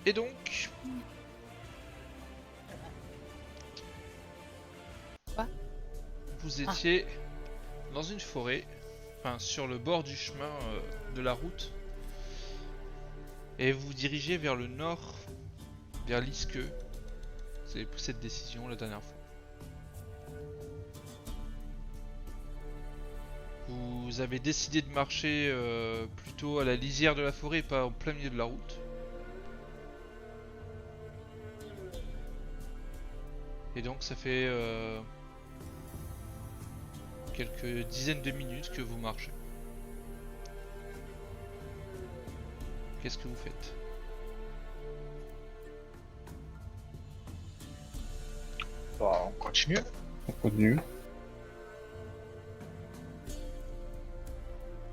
Et donc... Quoi? Vous étiez dans une forêt, enfin sur le bord du chemin de la route, et vous vous dirigez vers le nord, vers l'Iske. Vous avez pris cette décision la dernière fois. Vous avez décidé de marcher plutôt à la lisière de la forêt et pas en plein milieu de la route. Et donc ça fait quelques dizaines de minutes que vous marchez. Qu'est-ce que vous faites? Bah, on continue. On continue.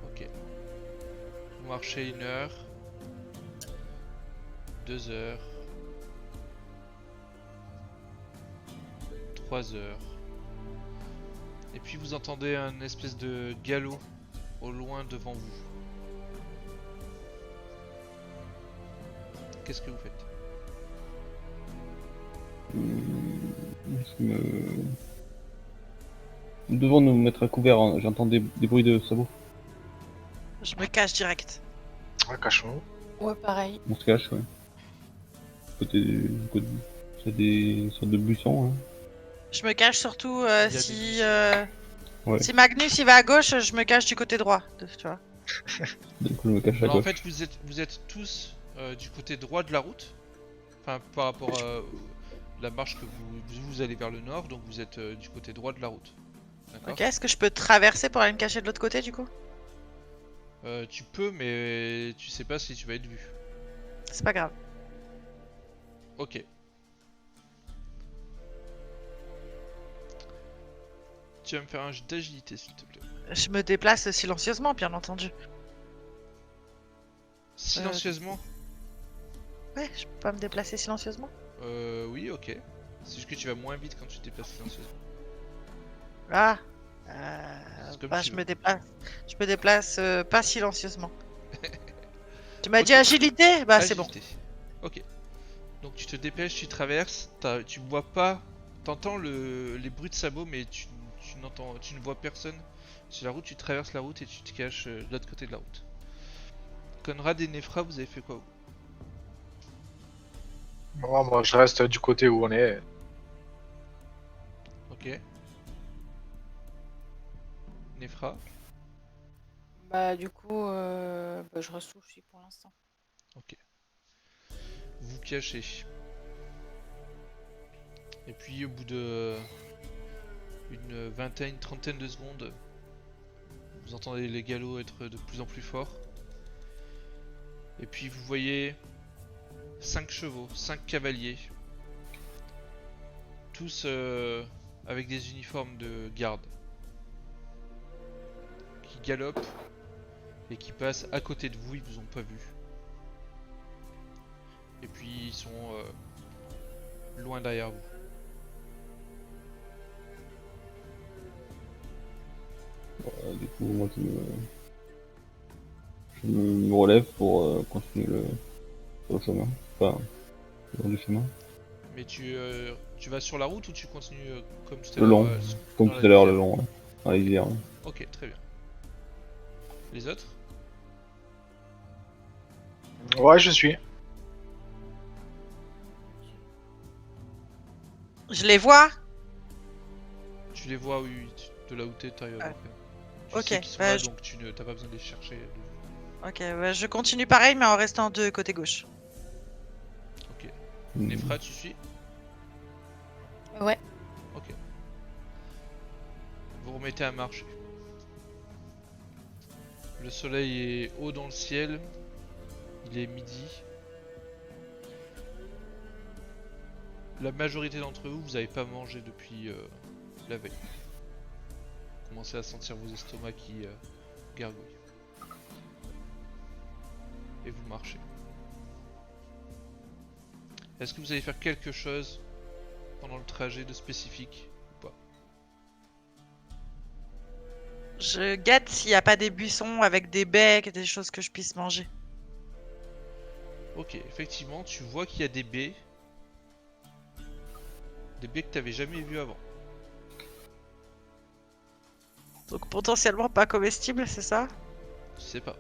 Ok. Vous marchez 1 heure, 2 heures, 3 heures. Et puis vous entendez un espèce de galop au loin devant vous. Qu'est-ce que vous faites? Nous devons nous mettre à couvert, hein. J'entends des bruits de sabots. Je me cache direct. Ouais, cachons-nous. Ouais, pareil. On se cache, ouais. C'est des sortes de buissons, hein. Je me cache surtout Il y a des si, buissons. Ouais. si Magnus il va à gauche, je me cache du côté droit. Tu vois. Donc je me cache à Alors en gauche. fait vous êtes tous du côté droit de la route. Enfin par rapport à la marche que vous allez vers le nord, donc vous êtes du côté droit de la route. D'accord. Ok, est-ce que je peux traverser pour aller me cacher de l'autre côté du coup? Tu peux, mais tu sais pas si tu vas être vu. C'est pas grave. Ok. Tu vas me faire un jet d'agilité s'il te plaît. Je me déplace silencieusement, bien entendu. Silencieusement. Ouais, je peux pas me déplacer silencieusement. Oui, ok. C'est juste que tu vas moins vite quand tu te déplaces silencieusement. Ah. C'est comme Bah, tu je veux. me déplace. Je me déplace pas silencieusement. Tu m'as Ok. dit agilité? Bah, c'est bon. Agilité. Ok. Donc tu te dépêches, tu traverses, tu vois pas, t'entends les bruits de sabots, mais tu ne vois personne sur la route. Tu traverses la route et tu te caches de l'autre côté de la route. Conrad et Nefra, vous avez fait quoi vous? Moi, je reste du côté où on est. Ok. Nefra. Bah, du coup, bah, je reste où je suis pour l'instant. Ok. Vous vous cachez. Et puis au bout de une vingtaine, trentaine de secondes, vous entendez les galops être de plus en plus forts. Et puis vous voyez 5 chevaux, 5 cavaliers. Tous avec des uniformes de garde. Qui galopent et qui passent à côté de vous, ils vous ont pas vu. Et puis ils sont loin derrière vous. Du coup, moi je me relève pour continuer sur le chemin. Enfin, le long du chemin. Mais tu vas sur la route ou tu continues comme tout à Le l'heure long, comme dans tout la à l'heure, lisière? le long, ouais. Dans la lisière, ouais. Ok, très bien. Les autres? Ouais, je suis. Je les vois? Tu les vois, oui, de là où t'es, t'arrives à voir. Tu Ok, sais qu'ils sont bah, là, donc tu n'as pas besoin de les chercher. Ok, bah, je continue pareil, mais en restant de côté gauche. Ok. Hmm. Nefra, tu suis? Ouais. Ok. Vous remettez à marcher. Le soleil est haut dans le ciel. Il est midi. La majorité d'entre vous, vous n'avez pas mangé depuis la veille. Vous commencez à sentir vos estomacs qui gargouillent. Et vous marchez. Est-ce que vous allez faire quelque chose pendant le trajet de spécifique ou pas? Je guette s'il n'y a pas des buissons avec des becs et des choses que je puisse manger. Ok, effectivement, tu vois qu'il y a des baies. Des baies que t'avais jamais vues avant. Donc potentiellement pas comestible, c'est ça? Je sais pas.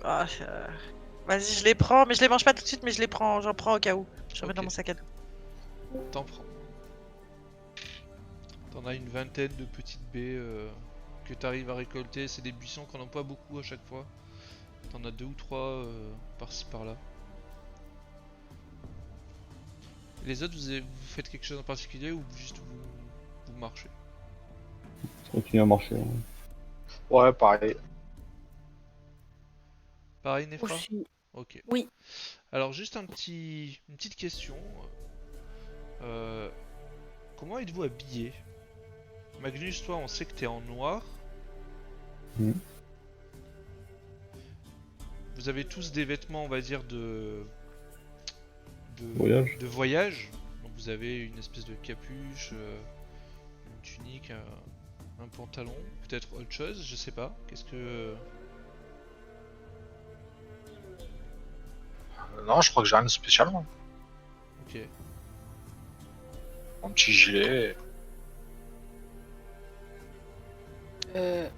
Ah, vas-y, je les prends, mais je les mange pas tout de suite, mais je les prends, j'en prends au cas où. Je remets dans Ok. mon sac à dos. T'en prends. T'en as une vingtaine de petites baies que t'arrives à récolter. C'est des buissons qu'on n'a pas beaucoup à chaque fois. T'en as 2 ou 3 par-ci par-là. Les autres, vous faites quelque chose en particulier ou juste vous marchez? Je continue à marcher. Hein. Ouais, pareil. Pareil, Nefra? Aussi. Ok. Oui. Alors, juste une petite question. Euh, Comment êtes-vous habillé? Magnus, toi, on sait que t'es en noir. Mhm. Vous avez tous des vêtements, on va dire, Voyage. de voyage. Donc vous avez une espèce de capuche, une tunique, un pantalon, peut-être autre chose, je sais pas. Qu'est-ce que... Non, je crois que j'ai rien de spécial. Moi. Ok. Mon petit gilet. Euh,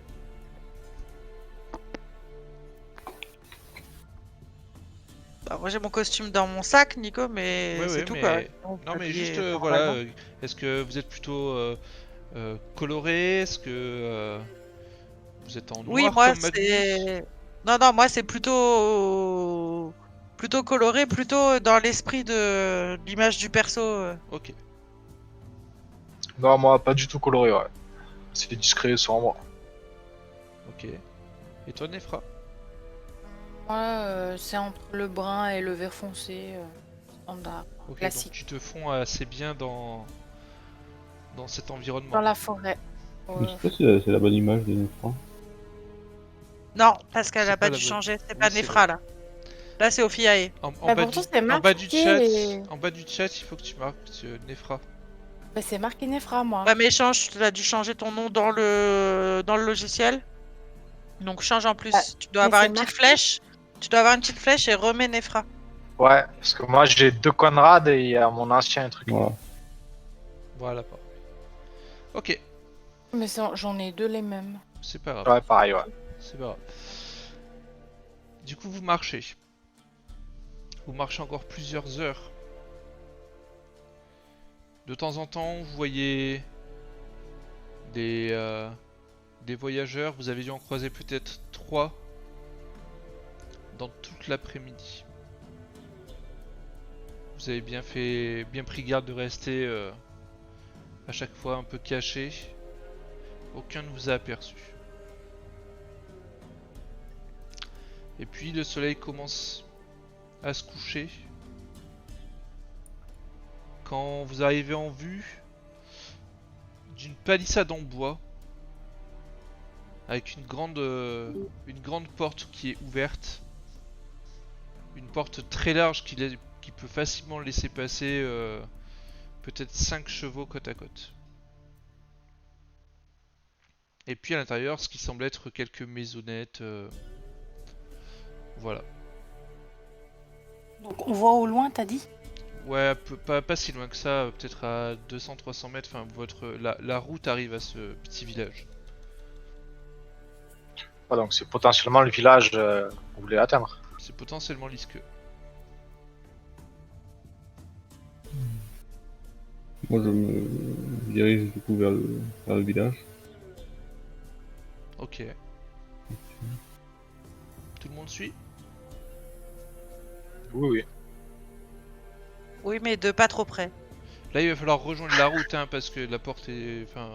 Bah, moi j'ai mon costume dans mon sac, Nico, mais Ouais, c'est ouais, tout quoi. mais... On peut Non, mais juste, habiller voilà, normalement. est-ce que vous êtes plutôt coloré? Est-ce que vous êtes en Oui, noir moi comme Magnus? c'est. Non, non, moi c'est plutôt coloré, plutôt dans l'esprit de l'image du perso. Ok. Non, moi, pas du tout coloré, ouais. C'est discret, sombre. Ok. Et toi, Nefra? Moi, c'est entre le brun et le vert foncé, standard, Ok, donc classique. tu te fonds assez bien dans cet environnement. Dans la forêt. Je sais pas si c'est la bonne image des Nefra. Non, parce qu'elle C'est a pas pas la dû bonne. changer, c'est Oui, pas c'est vrai. Nefra là. Là c'est Ophiae. Bah pourtant, c'est En bas du chat, marqué. en bas du chat, il faut que tu marques Nefra. Bah, c'est marqué Nefra, moi. Ouais, mais change, tu as dû changer ton nom dans le logiciel. Donc change en Bah, plus. Tu dois mais avoir c'est une petite marqué. flèche. Tu dois avoir une petite flèche et remets Nefra. Ouais, parce que moi, j'ai 2 Conrad et il y a mon ancien truc. Voilà. Voilà, pas. Ok, Mais j'en ai deux les mêmes. c'est pas grave. Ouais, pareil, ouais. C'est pas grave. Du coup, vous marchez. Vous marchez encore plusieurs heures. De temps en temps, vous voyez des voyageurs. Vous avez dû en croiser peut-être 3 dans toute l'après-midi. Vous avez bien pris garde de rester à chaque fois un peu caché. Aucun ne vous a aperçu. Et puis le soleil commence à se coucher. Quand vous arrivez en vue d'une palissade en bois avec une grande porte qui est ouverte, une porte très large qui peut facilement laisser passer peut-être 5 chevaux côte à côte. Et puis à l'intérieur, ce qui semble être quelques maisonnettes. Voilà. Donc, on voit au loin, t'as dit? Ouais, pas si loin que ça, peut-être à 200-300 mètres. Enfin, la route arrive à ce petit village. Ah, donc, c'est potentiellement le village que vous voulez atteindre. C'est potentiellement Lisque. Moi, je me dirige du coup vers le village. Ok. Tout le monde suit? Oui, oui. Oui, mais de pas trop près. Là, il va falloir rejoindre la route, hein, parce que la porte est... Enfin...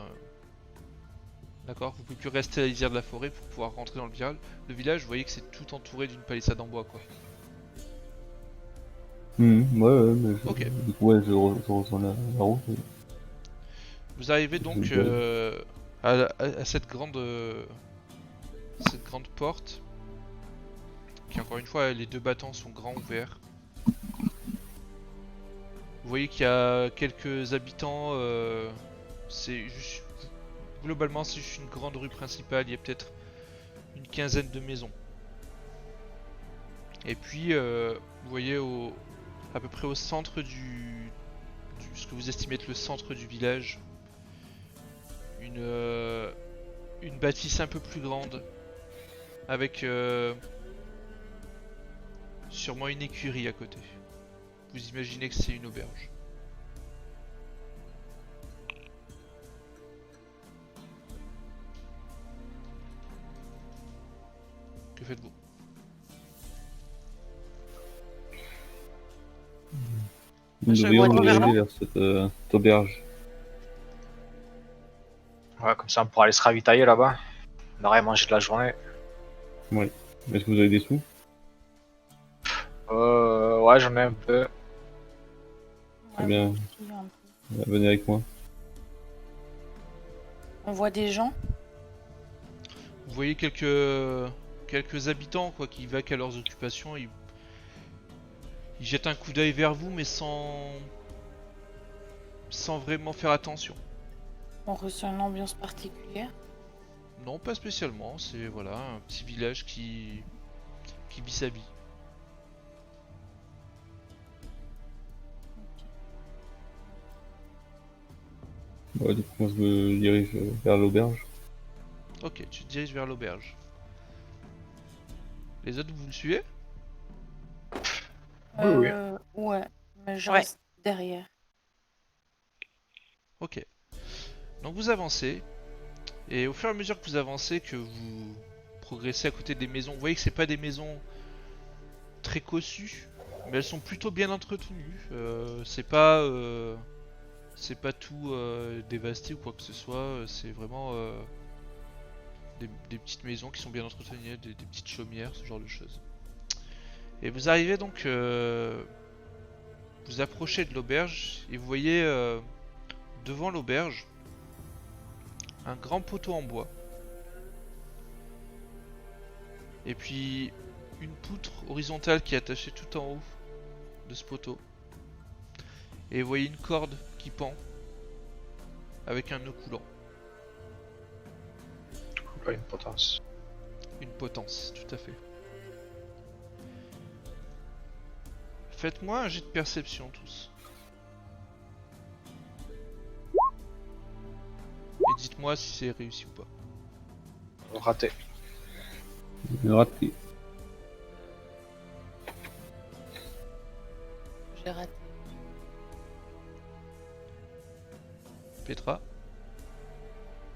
D'accord, vous pouvez plus rester à la lisière de la forêt pour pouvoir rentrer dans le village. Le village, vous voyez que c'est tout entouré d'une palissade en bois, quoi. Ouais, mais Ok. du coup, ouais, je rejoins la route. Vous arrivez donc Je me à cette grande porte, qui encore une fois, les 2 battants sont grands ouverts. Vous voyez qu'il y a quelques habitants, c'est juste... Globalement, c'est juste une grande rue principale, il y a peut-être une quinzaine de maisons. Et puis, vous voyez à peu près au centre ce que vous estimez être le centre du village, une bâtisse un peu plus grande, avec sûrement une écurie à côté. Vous imaginez que c'est une auberge. Que faites-vous? Nous Je devrions vois nous vers diriger vers cette auberge. Ouais, comme ça on pourra aller se ravitailler là-bas. On aurait mangé de la journée. Est-ce que vous avez des sous? Ouais, j'en ai un peu. Très bien. moi aussi, un peu. Venez avec moi. On voit des gens. Vous voyez quelques habitants quoi, qui vaquent à leurs occupations. Ils jettent un coup d'œil vers vous, mais sans vraiment faire attention. On ressent une ambiance particulière. Non, pas spécialement. C'est voilà un petit village qui vit sa vie. Ouais, du coup, moi je me dirige vers l'auberge. Ok, tu te diriges vers l'auberge. Les autres, vous le suivez? Oui. Ouais, mais je Ouais. reste derrière. Ok. Donc vous avancez, et au fur et à mesure que vous avancez, que vous progressez à côté des maisons, vous voyez que c'est pas des maisons très cossues, mais elles sont plutôt bien entretenues. C'est pas tout dévasté ou quoi que ce soit. C'est vraiment des petites maisons qui sont bien entretenues, des petites chaumières, ce genre de choses. Et vous arrivez donc, vous approchez de l'auberge et vous voyez devant l'auberge un grand poteau en bois. Et puis une poutre horizontale qui est attachée tout en haut de ce poteau. Et vous voyez une corde qui pend avec un nœud coulant. Pas une potence. Une potence, tout à fait. Faites-moi un jet de perception tous. Et dites-moi si c'est réussi ou pas. Raté. Raté. J'ai raté. Petra?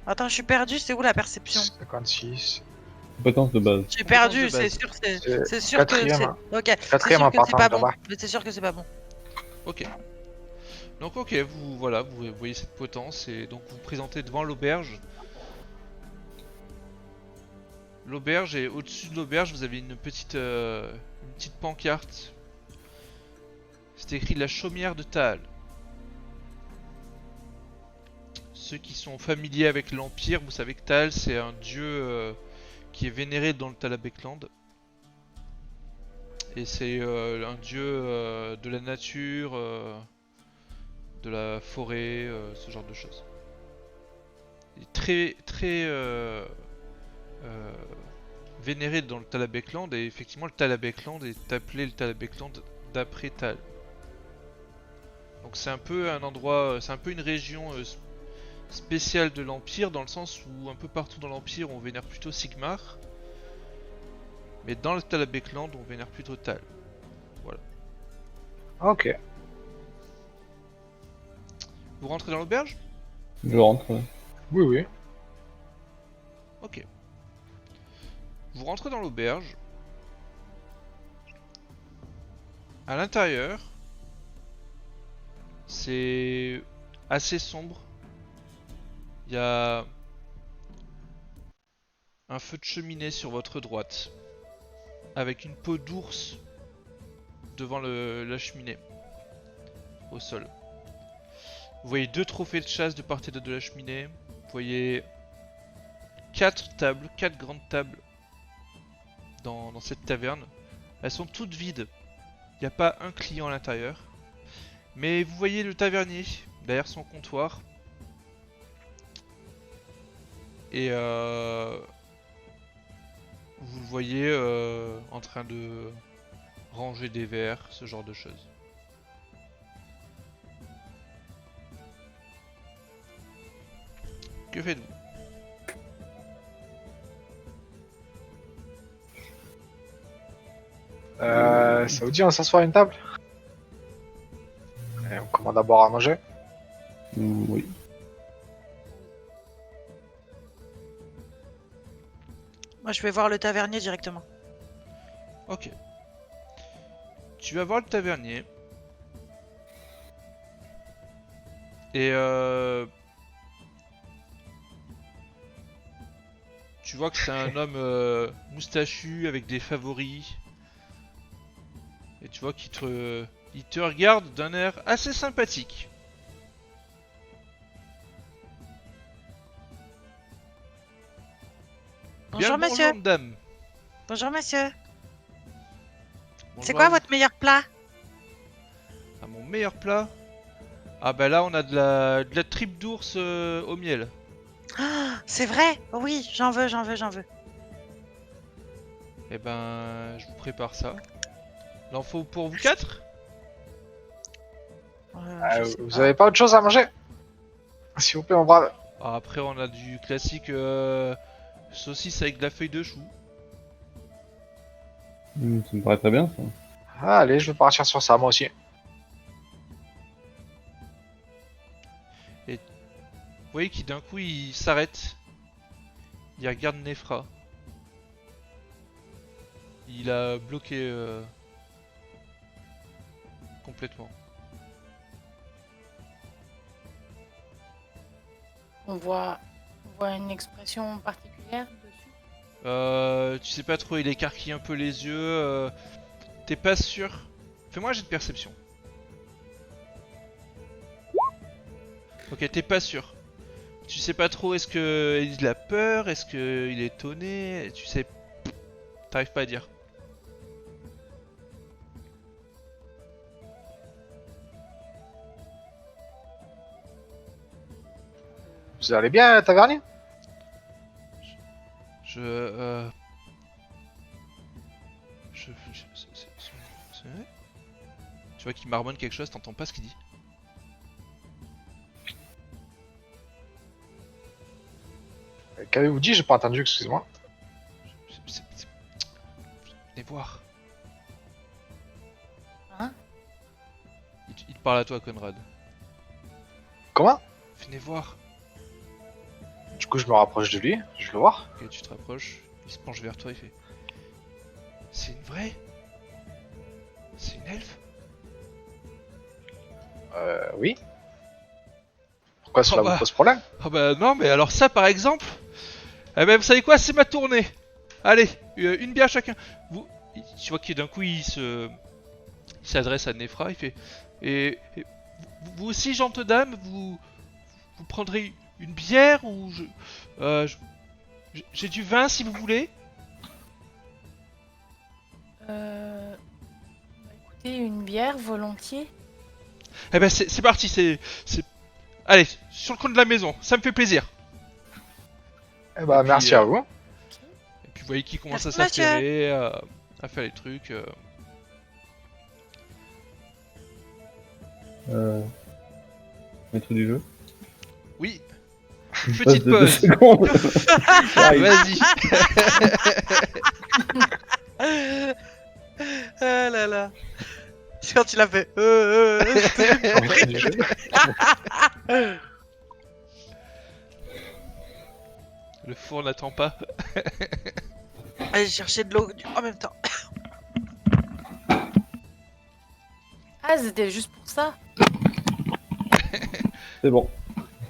Attends, je suis perdu, c'est où la perception? 56. Compétence de base. J'ai Compétence perdu, de base. c'est sûr que Quatrième, c'est. hein. Ok, c'est Quatrième sûr en que c'est partant pas de bon. là-bas. Mais c'est sûr que c'est pas bon. Ok. Donc ok, vous voyez cette potence et donc vous vous présentez devant l'auberge. L'auberge et au-dessus de l'auberge vous avez une petite pancarte. C'est écrit la chaumière de Taal. Ceux qui sont familiers avec l'Empire, vous savez que Taal c'est un dieu qui est vénéré dans le Talabekland. Et c'est un dieu de la nature, de la forêt, ce genre de choses. Il est très vénéré dans le Talabekland et effectivement le Talabekland est appelé le Talabekland d'après Tal. Donc c'est un peu un endroit, c'est un peu une région spéciale de l'Empire dans le sens où un peu partout dans l'Empire on vénère plutôt Sigmar. Mais dans le Talabekland on vénère plutôt Tal. Voilà. Ok. Vous rentrez dans l'auberge? Je rentre. Ouais. Oui, oui. Ok. Vous rentrez dans l'auberge. À l'intérieur, c'est assez sombre. Il y a un feu de cheminée sur votre droite, avec une peau d'ours devant la cheminée, au sol. Vous voyez 2 trophées de chasse de part et d'autre de la cheminée. Vous voyez 4 tables, 4 grandes tables dans cette taverne. Elles sont toutes vides. Il n'y a pas un client à l'intérieur. Mais vous voyez le tavernier derrière son comptoir. Et vous le voyez en train de ranger des verres, ce genre de choses. Que faites-vous? Ça vous dit on s'assoit à une table? Et on commande à boire à manger. Oui. Moi, je vais voir le tavernier directement. Ok. Tu vas voir le tavernier. Et tu vois que c'est un homme moustachu avec des favoris. Et tu vois il te regarde d'un air assez sympathique. Bonjour, Bien le monsieur. bonjour, madame. Bonjour, monsieur. C'est Bonjour quoi à vous. votre meilleur plat? Ah, mon meilleur plat? Ah bah là on a de la tripe d'ours au miel. Ah, c'est vrai? Oui, j'en veux, j'en veux, j'en veux. Et ben je vous prépare ça. Il en faut pour vous quatre? Je sais Vous pas. avez pas autre chose à manger? S'il vous plaît, mon brave. Ah, après on a du classique saucisse avec de la feuille de chou. Ça me paraît très bien, ça. Ah, allez, je vais partir sur ça, moi aussi. Vous voyez qu'il d'un coup il s'arrête. Il regarde Nefra. Il a bloqué complètement. On voit une expression particulière dessus. Tu sais pas trop, il écarquille un peu les yeux. T'es pas sûr. Fais-moi un jet de perception. Ok, t'es pas sûr. Tu sais pas trop, est-ce que il a peur, est-ce que il est étonné, tu sais, t'arrives pas à dire. Vous allez bien, tavernier? Je, c'est vrai. Tu vois qu'il marmonne quelque chose, t'entends pas ce qu'il dit. Qu'avez-vous dit? J'ai pas entendu, excuse-moi. Venez voir. Hein? Il te parle à toi, Conrad. Comment? Venez voir. Du coup, je me rapproche de lui, je veux le voir. Ok, tu te rapproches, il se penche vers toi, il fait... C'est une vraie? C'est une elfe? Oui. Pourquoi cela Oh bah. vous pose problème? Ah bah non, mais alors ça par exemple... Eh ben vous savez quoi, c'est ma tournée. Allez, une bière chacun. Tu vois qu'il d'un coup il s'adresse à Nefra, il fait... Et vous aussi, gentes dames, vous prendrez une bière ou j'ai du vin si vous voulez. Bah, écoutez, une bière volontiers. Eh ben c'est parti, Allez, sur le coin de la maison, ça me fait plaisir. Eh bah, Et puis, merci à vous. Et puis vous voyez qu'il commence à Merci, monsieur. s'affairer, à faire les trucs. Maître du jeu. Oui, Passe petite de 2 pause. secondes. J'arrive. Vas-y. Ah là là. C'est quand il a fait. Maître du jeu. Le four n'attend pas. Allez chercher de l'eau en même temps. Ah, c'était juste pour ça. C'est bon.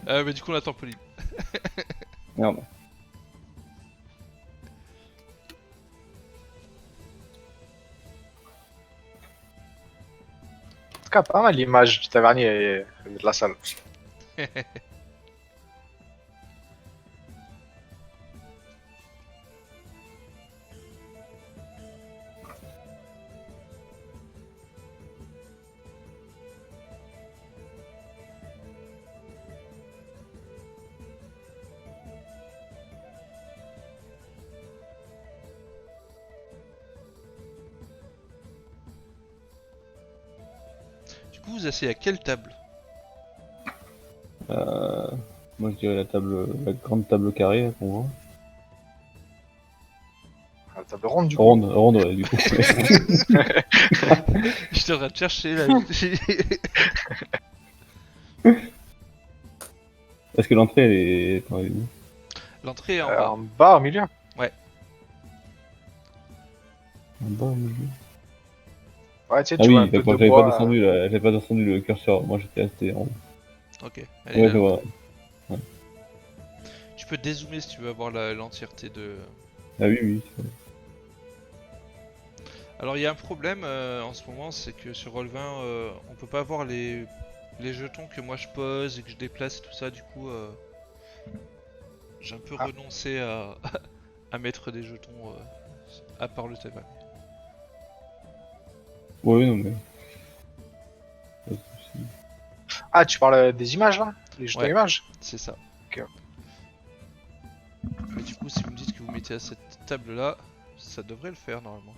Mais du coup on attend Pauline. Merde. En tout cas, pas mal l'image du tavernier et de la salle. coup, vous asseyez à quelle table? Moi je dirais la grande table carrée qu'on voit. La table ronde, du coup. Ronde, ouais, du coup. Je devrais te chercher là. Parce que l'entrée, elle est. Attends, elle est où? L'entrée est en bas. En bas, au milieu. En bas, au milieu. Ouais, tu sais, Ah tu vois un oui, peu d'accord, de j'avais pas bois. descendu j'avais pas descendu le curseur. Moi j'étais resté en haut. Ok, elle est Ouais, là. je vois. Tu peux dézoomer si tu veux avoir l'entièreté de... Ah oui, oui. Alors il y a un problème en ce moment, c'est que sur Roll20, on peut pas avoir les jetons que moi je pose et que je déplace et tout ça, du coup j'ai un peu renoncé à, à mettre des jetons à part le tabac. Ouais, non, mais. Pas de soucis. Ah, tu parles des images, là? Les jetons Ouais. images? C'est ça. Ok. Mais du coup, si vous me dites que vous mettez à cette table là, ça devrait le faire normalement.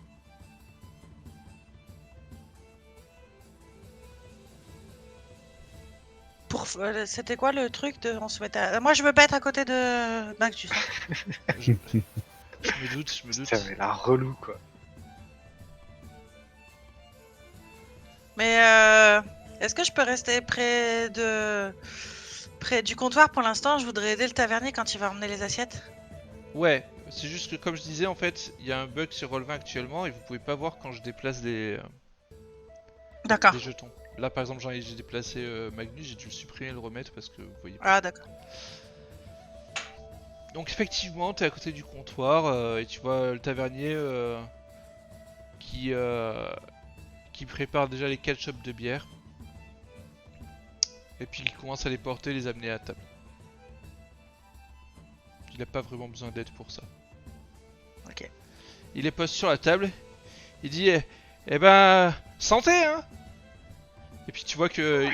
C'était quoi le truc de on se mettait moi je veux pas être à côté de Magnus. Je me doute, je me doute. Putain, mais la relou, quoi. Mais est-ce que je peux rester près du comptoir pour l'instant? Je voudrais aider le tavernier quand il va emmener les assiettes. Ouais, c'est juste que comme je disais, en fait, il y a un bug sur Roll20 actuellement et vous pouvez pas voir quand je déplace des D'accord. jetons. Là, par exemple, j'ai déplacé Magnus, j'ai dû le supprimer et le remettre parce que vous voyez pas. Ah d'accord. Donc effectivement, t'es à côté du comptoir et tu vois le tavernier qui prépare déjà les 4 chopes de bière. Et puis il commence à les porter et les amener à table. Il a pas vraiment besoin d'aide pour ça. Ok. Il les pose sur la table. Il dit eh ben santé hein. Et puis tu vois que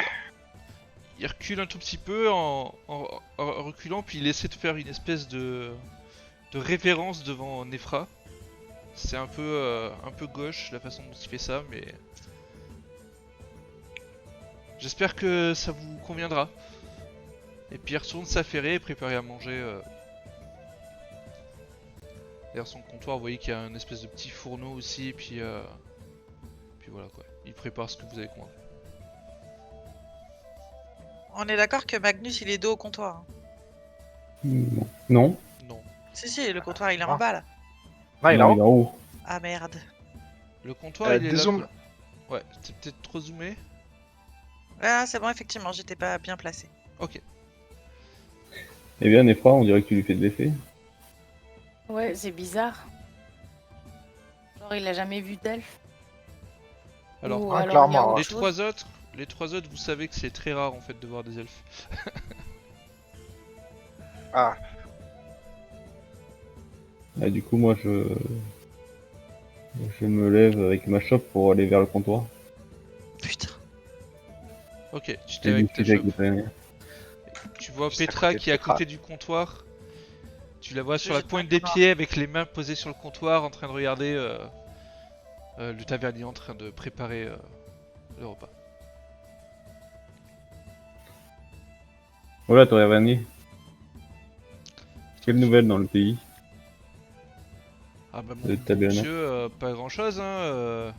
il recule un tout petit peu en reculant, puis il essaie de faire une espèce de révérence devant Nefra. C'est un peu gauche la façon dont il fait ça, mais j'espère que ça vous conviendra. Et puis il retourne s'affairer et préparer à manger. Derrière son comptoir, vous voyez qu'il y a un espèce de petit fourneau aussi, et puis voilà quoi. Il prépare ce que vous avez commandé. On est d'accord que Magnus il est dos au comptoir. Hein. Non. Non. Si, le comptoir il est en bas là. Non, il est en haut. en haut. Ah merde. Le comptoir il est là. dézoome. Ouais, c'était peut-être trop zoomé. Ah c'est bon effectivement, j'étais pas bien placé. Ok. Eh bien, Nefra, on dirait que tu lui fais de l'effet. Ouais, c'est bizarre. Genre, il a jamais vu d'elfe. Alors, Ou ah, alors il y a clairement, autre les chose. trois autres, vous savez que c'est très rare en fait de voir des elfes. Ah, Ah, du coup, moi, je me lève avec ma chope pour aller vers le comptoir. Putain. Ok, tu Et t'es avec ta discuter avec chope. le tavernier. Tu vois Juste à Petra côté de qui est à Petra. côté du comptoir. Tu la vois sur Je la jette pointe un des coup d'œil. pieds avec les mains posées sur le comptoir en train de regarder le tavernier en train de préparer le repas. Voilà, tavernier. Quelle nouvelle dans le pays? Ah bah Le mon tabernacle. monsieur, pas grand chose hein.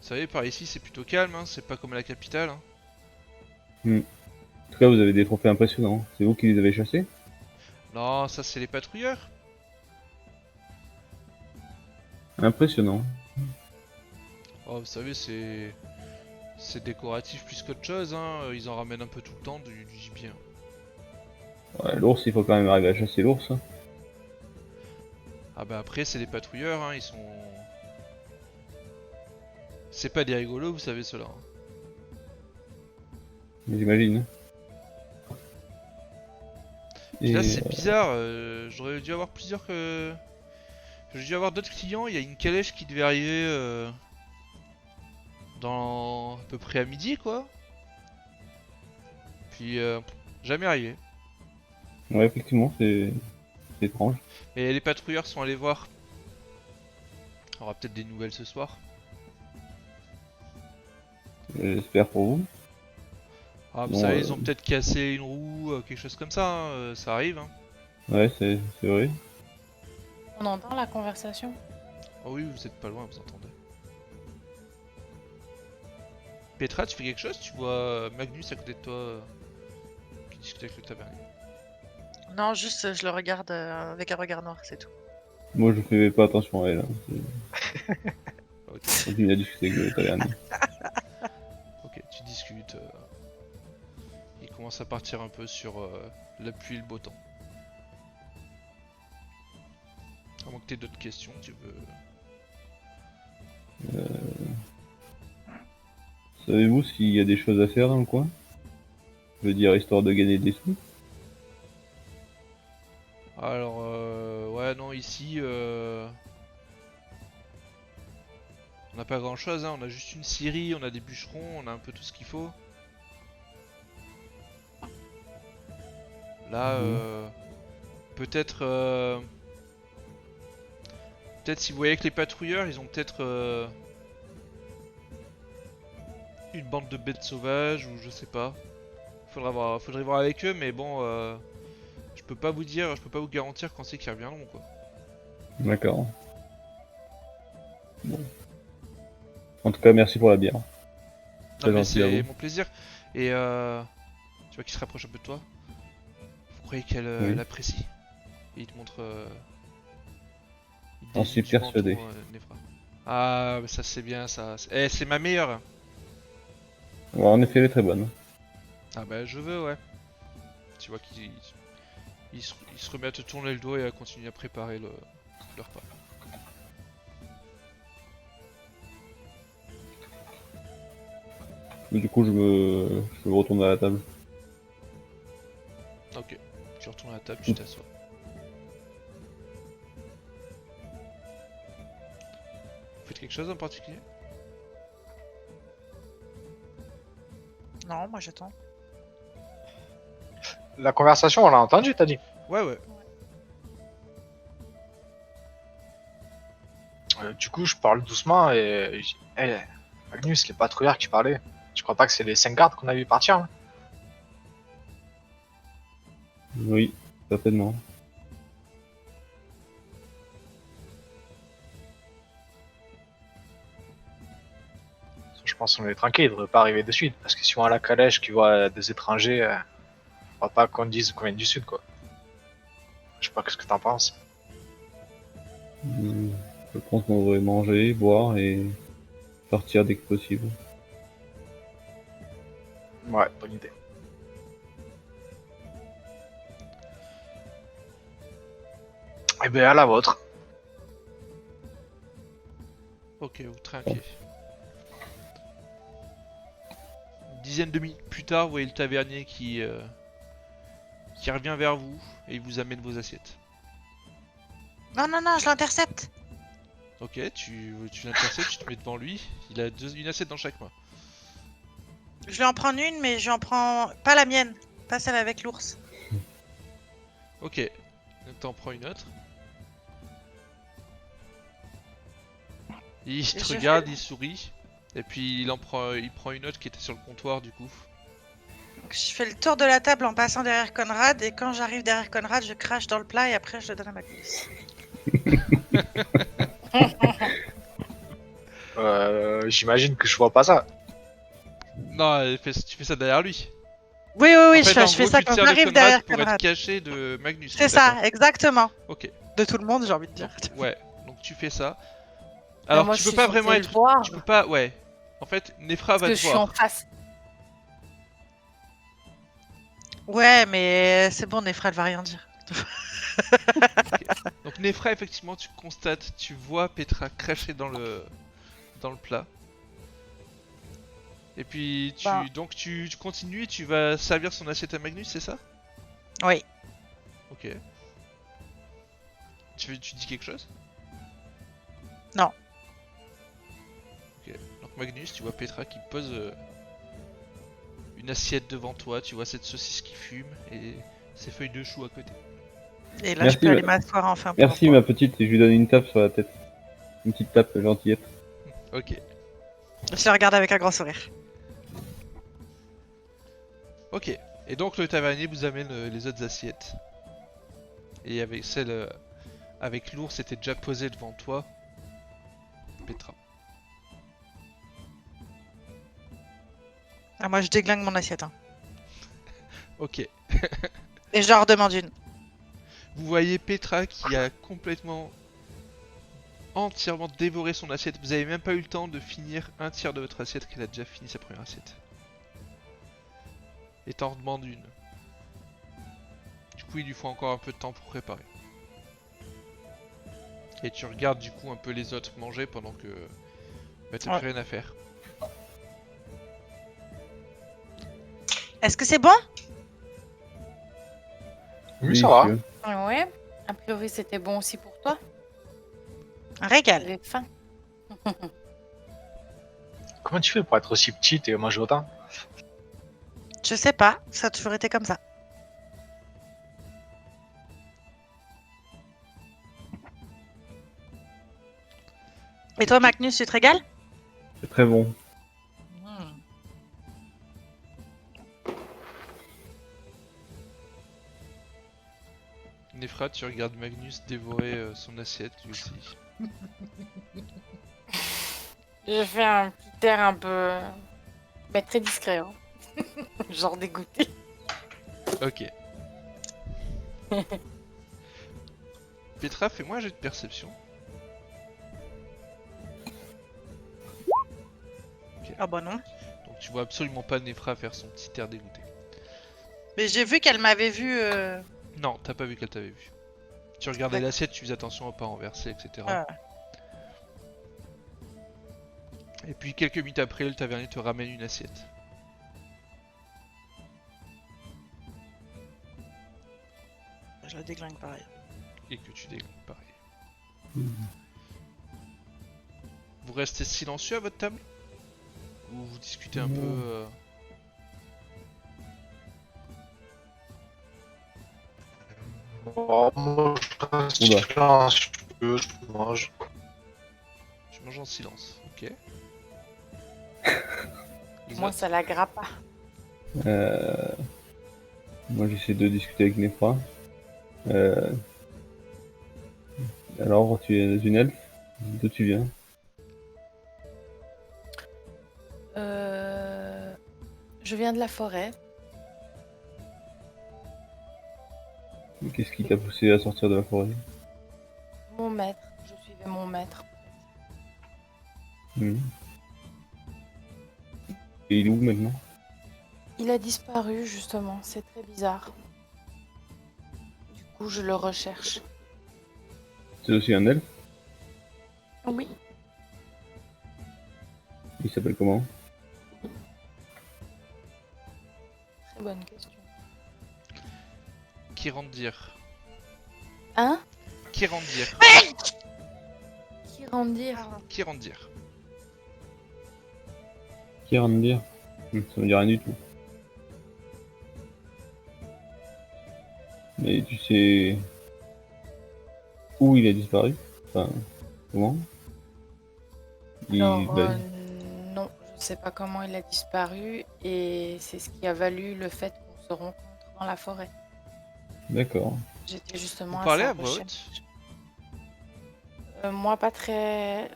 Vous savez, par ici c'est plutôt calme, hein, c'est pas comme la capitale. Hein. En tout cas, vous avez des trophées impressionnants. C'est vous qui les avez chassés? Non, ça c'est les patrouilleurs. Impressionnant. Oh, vous savez, c'est décoratif plus qu'autre chose. Hein. Ils en ramènent un peu tout le temps du gibier. Ouais, l'ours, il faut quand même arriver à chasser l'ours. Hein. Ah bah après c'est des patrouilleurs, hein, ils sont... C'est pas des rigolos, vous savez cela. Hein. J'imagine. Puis là Et, c'est bizarre, j'aurais dû avoir J'ai dû avoir d'autres clients, il y a une calèche qui devait arriver dans à peu près à midi quoi. Puis jamais arrivé. ouais, effectivement, c'est étrange. Mais les patrouilleurs sont allés voir. On aura peut-être des nouvelles ce soir. J'espère pour vous. Ah, vous Bon, savez, ils ont peut-être cassé une roue, quelque chose comme ça, hein, ça arrive. Hein. Ouais, c'est vrai. On entend la conversation? Oh oui, vous êtes pas loin, vous entendez. Petra, tu fais quelque chose? Tu vois Magnus à côté de toi qui discute avec le tavernier. Non, juste je le regarde avec un regard noir, c'est tout. Moi, je fais pas attention à elle. Hein. Ok, Je continue à discuter avec le tavernier. ok, tu discutes. Il commence à partir un peu sur la pluie et le beau temps. À moins que t'aies d'autres questions, tu veux. Savez-vous s'il y a des choses à faire dans le coin? Je veux dire, histoire de gagner des sous. Alors, ouais, non, ici, on n'a pas grand chose, hein. On a juste une scierie, on a des bûcherons, on a un peu tout ce qu'il faut. Là, peut-être, peut-être si vous voyez que les patrouilleurs, ils ont peut-être une bande de bêtes sauvages ou je sais pas. Faudrait voir avec eux, mais bon, je peux pas vous dire, je peux pas vous garantir quand c'est qu'ils reviendront quoi. D'accord. Bon. En tout cas, merci pour la bière. Non Très mais gentil à c'est vous. mon plaisir. Et tu vois qu'il se rapproche un peu de toi. Vous croyez qu'elle Oui. l'apprécie? Et il te montre. Il te J'en suis désigne du persuadé. menton, Nefra. Ah, mais ça c'est bien ça. Eh, c'est ma meilleure. Ouais, en effet, elle est très bonne. Ah bah je veux ouais. Tu vois qu'il il se remet à te tourner le dos et à continuer à préparer le repas. Du coup, je me retourne à la table. Ok, tu retournes à la table, tu t'assois. Vous faites quelque chose en particulier? Non, moi j'attends. La conversation, on l'a entendue, t'as dit? Ouais ouais. Du coup, je parle doucement et je dis, hey, Magnus, les patrouilleurs qui parlaient, tu crois pas que c'est les 5 gardes qu'on a vu partir là? Oui, certainement. Je pense qu'on est tranquille, ils devraient pas arriver de suite. Parce que si on a la calèche qui voit des étrangers, on va pas qu'on dise qu'on vient du sud quoi. Je sais pas ce que t'en penses. Je pense qu'on devrait manger, boire et partir dès que possible. Ouais, bonne idée. Eh ben à la vôtre. Ok, vous trinquez. Une dizaine de minutes plus tard, vous voyez le tavernier qui revient vers vous et il vous amène vos assiettes. Non, non, non, je l'intercepte. Ok, tu l'interceptes, tu te mets devant lui. Il a une assiette dans chaque main. Je vais en prendre une, mais je vais en prendre pas la mienne, pas celle avec l'ours. Ok, donc t'en prends une autre. Il te Je- regarde, il sourit. Et puis il prend une autre qui était sur le comptoir du coup. Donc, je fais le tour de la table en passant derrière Conrad, et quand j'arrive derrière Conrad, je crache dans le plat et après je le donne à Magnus. J'imagine que je vois pas ça. Non, tu fais ça derrière lui. Oui, oui, oui, En fait, en je fais gros, ça tu te quand sers de j'arrive Conrad derrière pour Conrad. être caché de Magnus. C'est D'accord. ça, exactement. Ok, De tout le monde, j'ai envie de dire. donc, ouais, donc tu fais ça. Mais Alors moi, tu je peux suis pas censée vraiment le être... voir, Tu peux pas... Ouais. En fait, Nefra parce va que te je suis en voir. face. Ouais, mais c'est bon, Nefra, elle va rien dire. Donc Nefra, effectivement, tu constates, tu vois Petra cracher dans le plat. Et puis Bah. donc tu continues et tu vas servir son assiette à Magnus, c'est ça? Oui. Ok. Tu dis quelque chose? Non. Ok. Donc Magnus, tu vois Petra qui pose une assiette devant toi, tu vois cette saucisse qui fume et ses feuilles de chou à côté. Et là, Merci, je peux aller ma- m'asseoir enfin pour Merci boire. ma petite, et je lui donne une tape sur la tête. Une petite tape gentillette. Ok. Je le regarde avec un grand sourire. Ok. Et donc le tavernier vous amène les autres assiettes. Et avec celle avec l'ours était déjà posée devant toi, Petra. Ah, moi, je déglingue mon assiette. Hein. Ok. Et je leur redemande une. Vous voyez Petra qui a complètement entièrement dévoré son assiette. Vous avez même pas eu le temps de finir un tiers de votre assiette qu'elle a déjà fini sa première assiette. Et t'en redemandes une. Du coup il lui faut encore un peu de temps pour préparer. Et tu regardes du coup un peu les autres manger pendant que bah, t'as Ouais. plus rien à faire. Est-ce que c'est bon? Oui, ça va. Délicieux. Ouais. A priori, c'était bon aussi pour toi. Un régal. J'avais faim. Comment tu fais pour être aussi petite et manger autant? Je sais pas, ça a toujours été comme ça. Et toi, Magnus, tu te régales? C'est très bon. Nefra, tu regardes Magnus dévorer son assiette lui aussi. Je fais un petit air un peu. Mais très discret. Hein. Genre dégoûté. Ok. Petra, fais-moi un jet de perception. Ah bah non. Donc tu vois absolument pas Nefra faire son petit air dégoûté. Mais j'ai vu qu'elle m'avait vu. Non, t'as pas vu qu'elle t'avait vu. Tu regardais D'accord. l'assiette, tu faisais attention à pas renverser, etc. Ah. Et puis quelques minutes après, le tavernier te ramène une assiette. Je la déglingue pareil. Et que tu déglingues pareil. Vous restez silencieux à votre table? Ou vous discutez un Non. peu Oh, moi, je reste Oula. silencieux, je mange. Tu manges en silence, ok. Les Moi, autres ça la grappe pas. Moi, j'essaie de discuter avec Nefra. Euh... Alors, tu es une elfe? D'où tu viens? Je viens de la forêt. Qu'est-ce qui t'a poussé à sortir de la forêt? Mon maître. Je suivais mon maître. Hmm. Et il est où maintenant? Il a disparu, justement. C'est très bizarre. Du coup, je le recherche. C'est aussi un elfe? Oui. Il s'appelle comment? Très bonne question. Kirandir. Hein? Kirandir. Kirandir. Kirandir. Kirandir? Ça me dit rien du tout. Mais tu sais où il a disparu? Enfin, comment? Alors, bah, non, je ne sais pas comment il a disparu et c'est ce qui a valu le fait qu'on se rencontre dans la forêt. D'accord. J'étais justement Vous parlez sa à voix recherche. haute? Moi, pas très.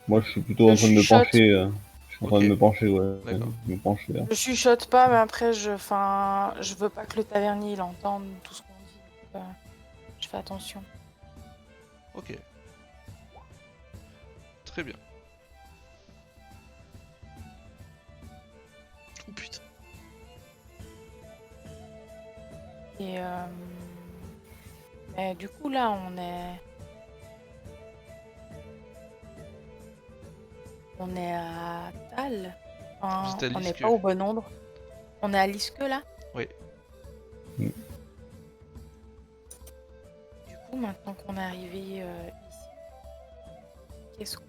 Moi, je suis plutôt en train de me chuchote. pencher. Je suis en train Ok. de me pencher, ouais. D'accord. Me pencher, là. Je chuchote pas, mais après, je veux pas que le tavernier il entende tout ce qu'on dit. Donc, je fais attention. Ok. Très bien. Oh putain. Et mais du coup, là, on est à Tal. Enfin, Vous êtes à on n'est Lisque. pas au bon endroit. On est à Lisque là. Oui. Du coup, maintenant qu'on est arrivé ici, qu'est-ce qu'on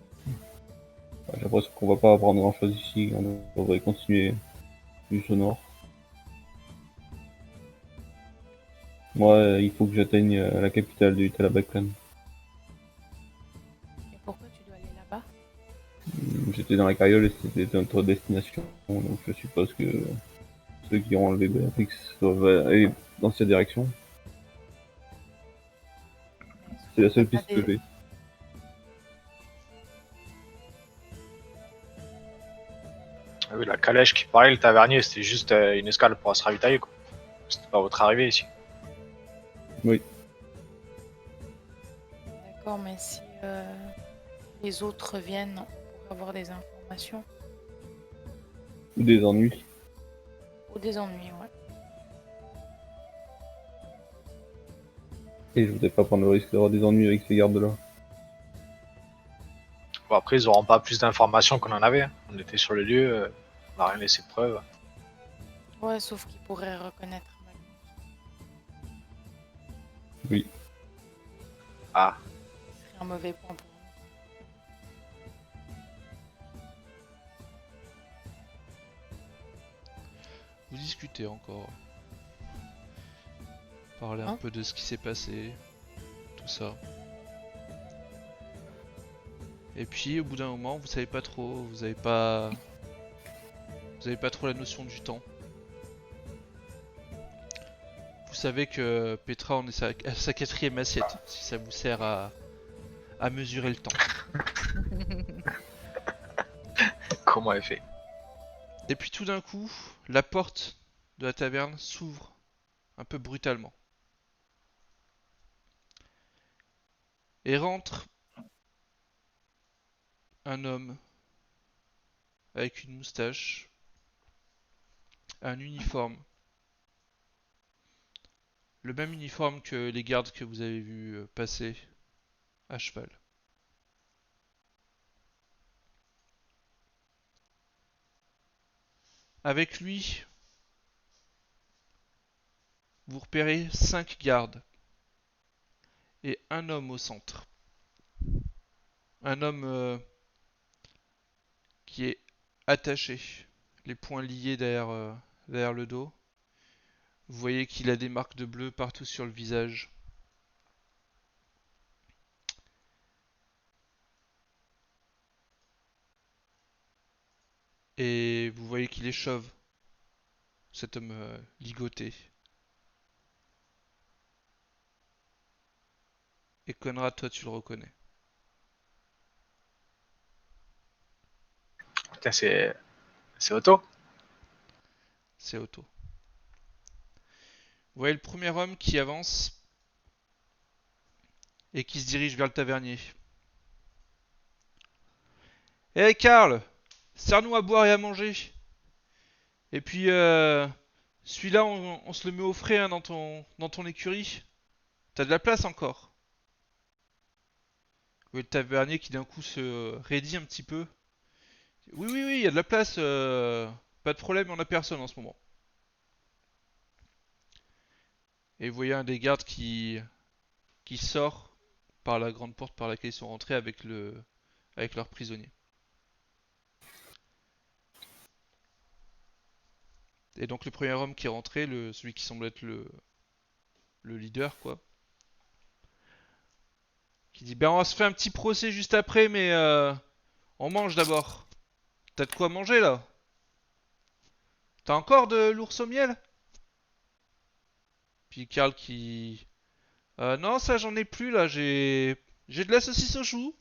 J'ai l'impression qu'on va pas apprendre grand chose ici. On devrait continuer plus au nord. Moi, il faut que j'atteigne la capitale du Talabaklan. Et pourquoi tu dois aller là-bas? J'étais dans la carriole et c'était notre destination, donc je suppose que ceux qui ont enlevé Béatrix doivent aller dans cette direction. C'est la seule piste que j'ai. Ah oui, la calèche qui parlait, le tavernier, c'était juste une escale pour se ravitailler, quoi. C'était pas votre arrivée ici. D'accord, mais si les autres viennent pour avoir des informations Ou des ennuis. ou des ennuis, ouais. Et je voudrais pas prendre le risque d'avoir des ennuis avec ces gardes-là. Bon, après, ils auront pas plus d'informations qu'on en avait. On était sur le lieu, on n'a rien laissé de preuve. Ouais, sauf qu'ils pourraient reconnaître Magnus. Ah, Ce serait un mauvais point pour nous. Vous discutez encore. Parlez un Hein peu de ce qui s'est passé. Tout ça. Et puis au bout d'un moment, vous savez pas trop, vous avez pas trop la notion du temps. Vous savez que Petra en est à sa 4ème assiette, si ça vous sert à mesurer le temps. comment elle fait? Et puis tout d'un coup, la porte de la taverne s'ouvre un peu brutalement. Et rentre un homme avec une moustache, un uniforme. Le même uniforme que les gardes que vous avez vus passer à cheval. Avec lui, vous repérez 5 gardes et un homme au centre. Un homme qui est attaché, les poings liés derrière le dos. Vous voyez qu'il a des marques de bleu partout sur le visage. Et vous voyez qu'il est chauve, cet homme ligoté. Et Conrad, toi tu le reconnais. Putain, c'est Otto? C'est Otto. Vous voyez le premier homme qui avance et qui se dirige vers le tavernier. Hé hey Karl, sers-nous à boire et à manger. Et puis celui-là on se le met au frais hein, dans ton écurie. T'as de la place encore. Vous voyez le tavernier qui d'un coup se raidit un petit peu. Oui, oui, oui, il y a de la place. Pas de problème, on a personne en ce moment. Et vous voyez un des gardes qui sort par la grande porte par laquelle ils sont rentrés avec leur prisonnier. Et donc le premier homme qui est rentré, celui qui semble être le leader, quoi, qui dit ben on va se faire un petit procès juste après, mais on mange d'abord. T'as de quoi manger là? T'as encore de l'ours au miel? Puis Karl qui non ça j'en ai plus là, j'ai de la saucisse au chou.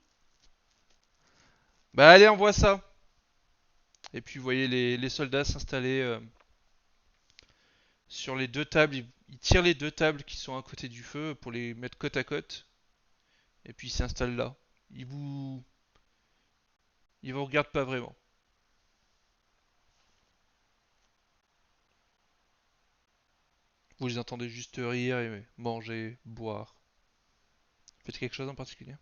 Bah allez envoie ça. Et puis vous voyez les soldats s'installer sur les deux tables. Ils tirent les deux tables qui sont à côté du feu pour les mettre côte à côte. Et puis ils s'installent là. Ils vous regardent pas vraiment. Vous les entendez juste rire et manger, boire. Faites quelque chose en particulier?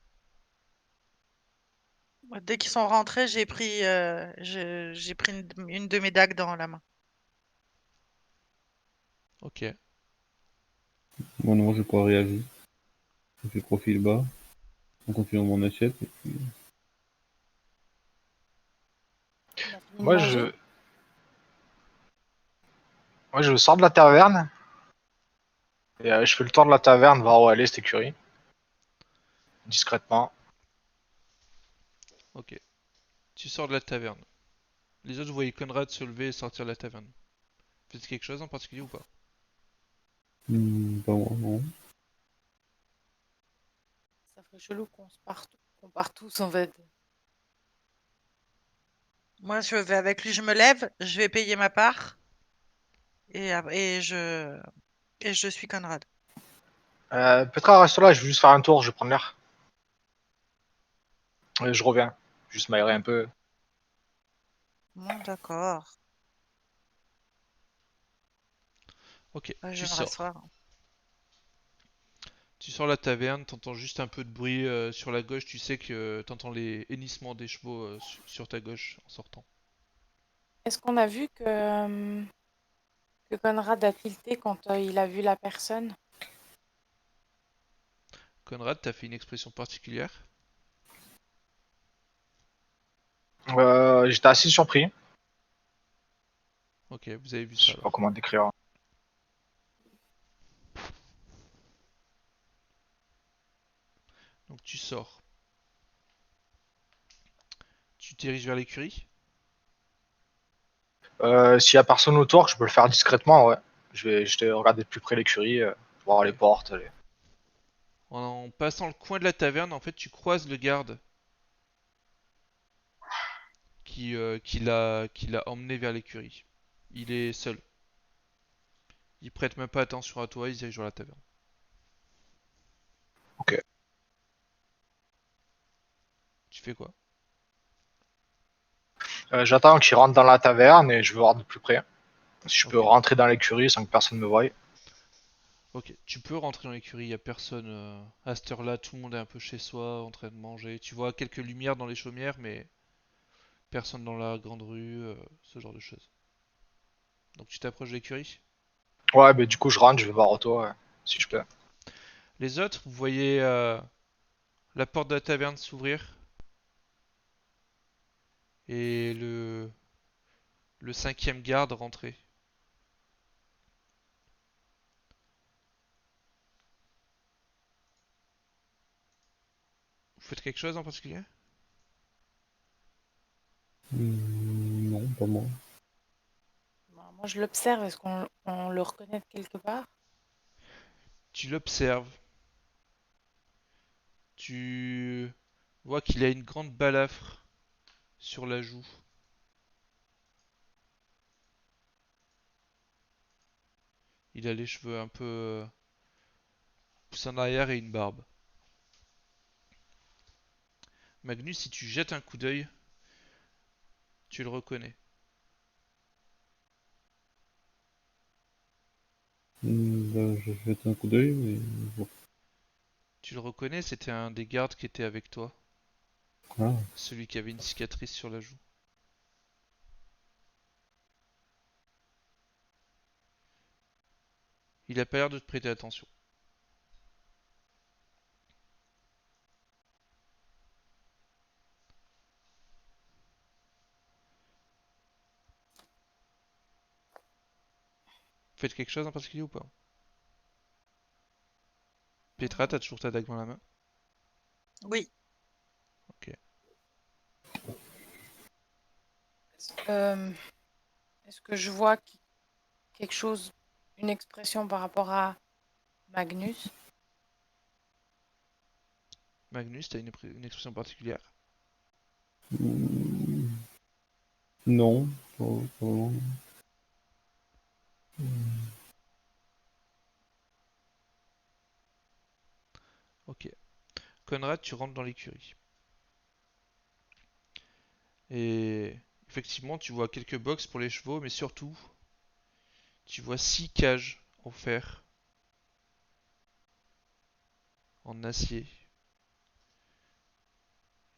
Dès qu'ils sont rentrés, j'ai pris une de mes dagues dans la main. Ok. Moi non, j'ai pas réagi. Je fais profil bas. On continue mon assiette. Et puis... Il a fini de Moi, manger. je sors de la taverne et je fais le tour de la taverne, voir où elle est cette écurie. Discrètement. Ok. Tu sors de la taverne. Les autres, vous voyez Conrad se lever et sortir de la taverne. Faites quelque chose en particulier ou pas? Pas moi, non. Ça ferait chelou qu'on parte tous en fait. Moi, je vais avec lui, je me lève, je vais payer ma part et je suis Conrad. Petra, reste là, je vais juste faire un tour, je vais prendre l'air. Je reviens. Juste m'aérer un peu. D'accord. Ok, Ouais, je tu vais me sors. rasseoir. Tu sors la taverne, t'entends juste un peu de bruit sur la gauche, tu sais que t'entends les hennissements des chevaux sur ta gauche en sortant. Est-ce qu'on a vu que Conrad a tilté quand il a vu la personne? Conrad, t'as fait une expression particulière? J'étais assez surpris. Ok, vous avez vu Je ça sais pas alors. comment décrire. Donc tu sors. Tu te diriges vers l'écurie? S'il y a personne autour, je peux le faire discrètement, ouais. Je vais regarder de plus près l'écurie, voir Ok. les portes. En passant le coin de la taverne, en fait, tu croises le garde qui l'a emmené vers l'écurie. Il est seul. Il prête même pas attention à toi, il se dirige vers la taverne. Ok. Tu fais quoi? J'attends qu'il rentre dans la taverne et je veux voir de plus près. Si je peux Ok. rentrer dans l'écurie sans que personne me voie. Ok, tu peux rentrer dans l'écurie, y a personne à cette heure-là, tout le monde est un peu chez soi, en train de manger. Tu vois quelques lumières dans les chaumières, mais personne dans la grande rue, ce genre de choses. Donc tu t'approches de l'écurie. Ouais, mais du coup, je rentre, je vais voir auto, si je Ok. peux. Les autres, vous voyez la porte de la taverne s'ouvrir et le cinquième garde rentrer. Vous faites quelque chose en particulier? Non, pas moi. Bon, moi, je l'observe. Est-ce qu'on le reconnaît de quelque part? Tu l'observes. Tu vois qu'il a une grande balafre sur la joue. Il a les cheveux un peu poussés en arrière et une barbe. Magnus, si tu jettes un coup d'œil, tu le reconnais. Je jette un coup d'œil, mais bon. Tu le reconnais, c'était un des gardes qui était avec toi. Ah, Celui qui avait une cicatrice sur la joue. Il a pas l'air de te prêter attention. Faites quelque chose en particulier ou pas? Petra, t'as toujours ta dague dans la main? Oui. Ok. Euh, Est-ce que je vois quelque chose, une expression par rapport à Magnus? Magnus, t'as une expression particulière? hmm, non, pas vraiment. Ok. Conrad, tu rentres dans l'écurie. Et effectivement, tu vois quelques box pour les chevaux, mais surtout, tu vois 6 cages en fer, en acier.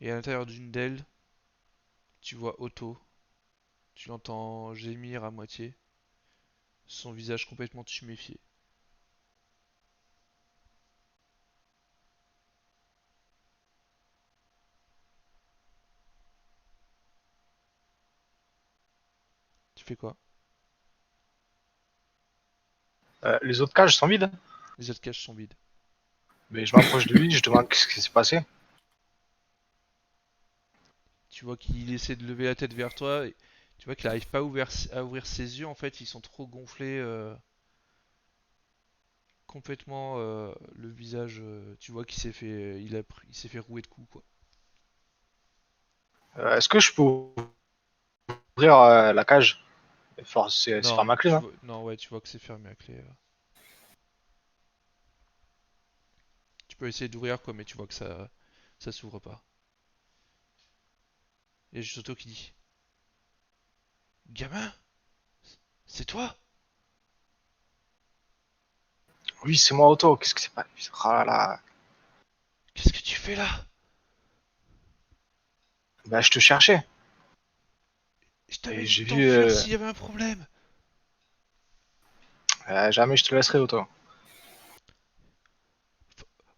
Et à l'intérieur d'une d'elles, tu vois Otto. Tu l'entends gémir à moitié, son visage complètement tuméfié. Tu fais quoi? Les autres cages sont vides. Les autres cages sont vides. Mais je m'approche de lui, je demande qu'est-ce qui s'est passé. Tu vois qu'il essaie de lever la tête vers toi et Tu vois qu'il arrive pas à ouvrir ses yeux, en fait, ils sont trop gonflés, complètement le visage. Tu vois qu'il s'est fait, il s'est fait rouer de coups, quoi. Est-ce que je peux ouvrir la cage et c'est Non, fermé à clé, là? non, ouais, tu vois que c'est fermé à clé. Tu peux essayer d'ouvrir, quoi, mais tu vois que ça s'ouvre pas. Et juste Otto qui dit, gamin, c'est toi? Oui, c'est moi, Otto. Qu'est-ce que c'est pas? Ah là là. Qu'est-ce que tu fais là? Bah, je te cherchais. Je t'avais Et dit j'ai de vu. t'enfuir s'il y avait un problème. Jamais je te laisserai, Otto.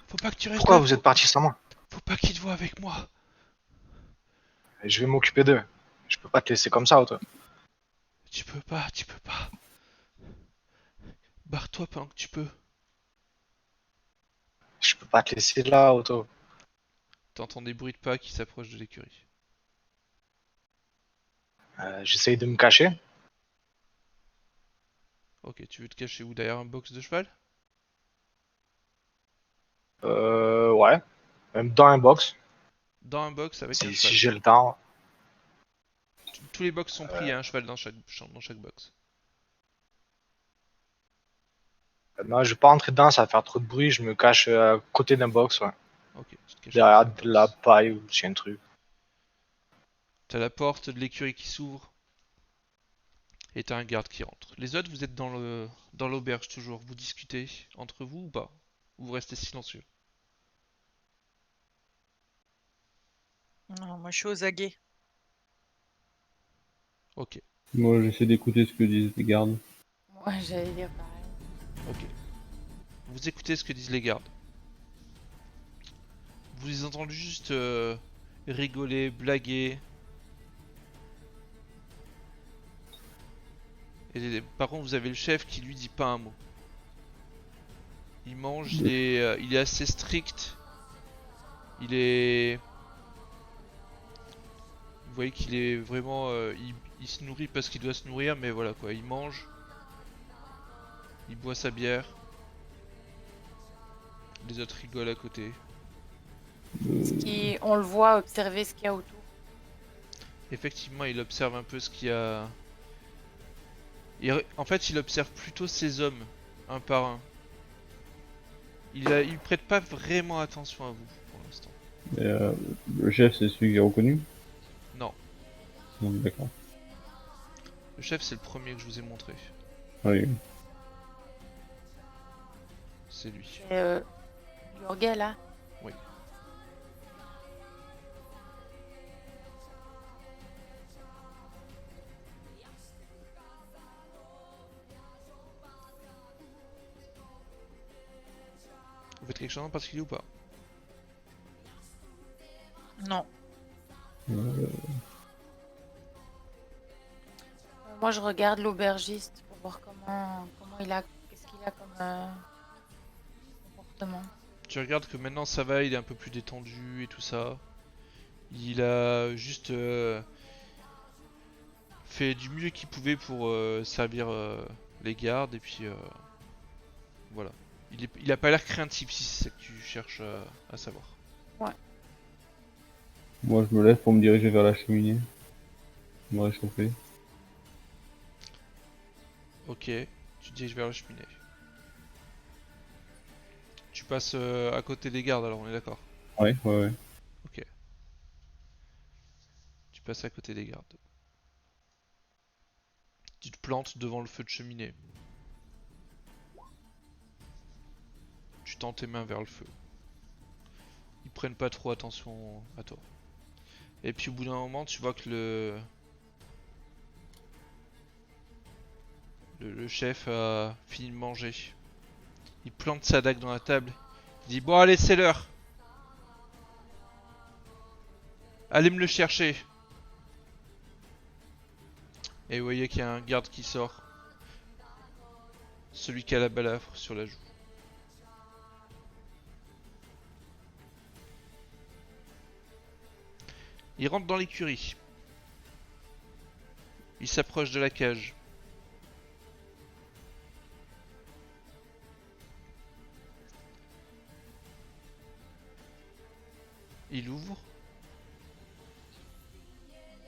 Faut pas que tu restes Pourquoi là, vous êtes parti sans moi? faut pas qu'ils te voient avec moi. Et je vais m'occuper d'eux. Je peux pas te laisser comme ça, Otto. Tu peux pas. Barre-toi pendant que tu peux. Je peux pas te laisser là, Otto. T'entends des bruits de pas qui s'approchent de l'écurie. J'essaye de me cacher. Ok, tu veux te cacher où? Derrière un box de cheval? Ouais. Même dans un box. Dans un box avec un Si cheval. j'ai le temps. Tous les box sont pris, il y a un cheval dans chaque box. Non, je vais pas rentrer dedans, ça va faire trop de bruit. Je me cache à côté d'un box, ouais. Ok, tu te caches à Derrière côté d'un de la box. paille ou c'est un truc. T'as la porte de l'écurie qui s'ouvre et t'as un garde qui rentre. Les autres, vous êtes dans l'auberge toujours. Vous discutez entre vous ou pas? Ou vous restez silencieux? Non, moi je suis aux aguets. Ok, Moi, j'essaie d'écouter ce que disent les gardes. Moi, j'allais dire pareil. ok. Vous écoutez ce que disent les gardes. Vous les entendez juste rigoler, blaguer. Et par contre, vous avez le chef qui lui dit pas un mot. Il mange, il est assez strict. Il est. Vous voyez qu'il est vraiment. Il se nourrit parce qu'il doit se nourrir, mais voilà quoi. Il mange, il boit sa bière. Les autres rigolent à côté. On le voit observer ce qu'il y a autour. Effectivement, il observe un peu ce qu'il y a. En fait, il observe plutôt ses hommes, un par un. Il prête pas vraiment attention à vous pour l'instant. Et, le chef, c'est celui qui est reconnu? Non, Non, d'accord. le chef c'est le premier que je vous ai montré. Ah oui. C'est lui. C'est Jurgel, là. Oui. Vous faites quelque chose en particulier ou pas? Non. Moi, je regarde l'aubergiste pour voir comment il a, qu'est-ce qu'il a comme comportement. Tu regardes que maintenant ça va, il est un peu plus détendu et tout ça. Il a juste fait du mieux qu'il pouvait pour servir les gardes et puis voilà. Il a pas l'air craintif si c'est ça que tu cherches à savoir. Moi, je me lève pour me diriger vers la cheminée. Me réchauffer. Ok, tu te diriges vers la cheminée. Tu passes à côté des gardes alors, on est d'accord. Ouais, ouais, ouais. Ok. Tu passes à côté des gardes. Tu te plantes devant le feu de cheminée. Tu tends tes mains vers le feu. Ils prennent pas trop attention à toi. Et puis au bout d'un moment, tu vois que le chef a fini de manger. Il plante sa dague dans la table. Il dit bon allez c'est l'heure. Allez me le chercher. Et vous voyez qu'il y a un garde qui sort. Celui qui a la balafre sur la joue. Il rentre dans l'écurie. Il s'approche de la cage. Il ouvre.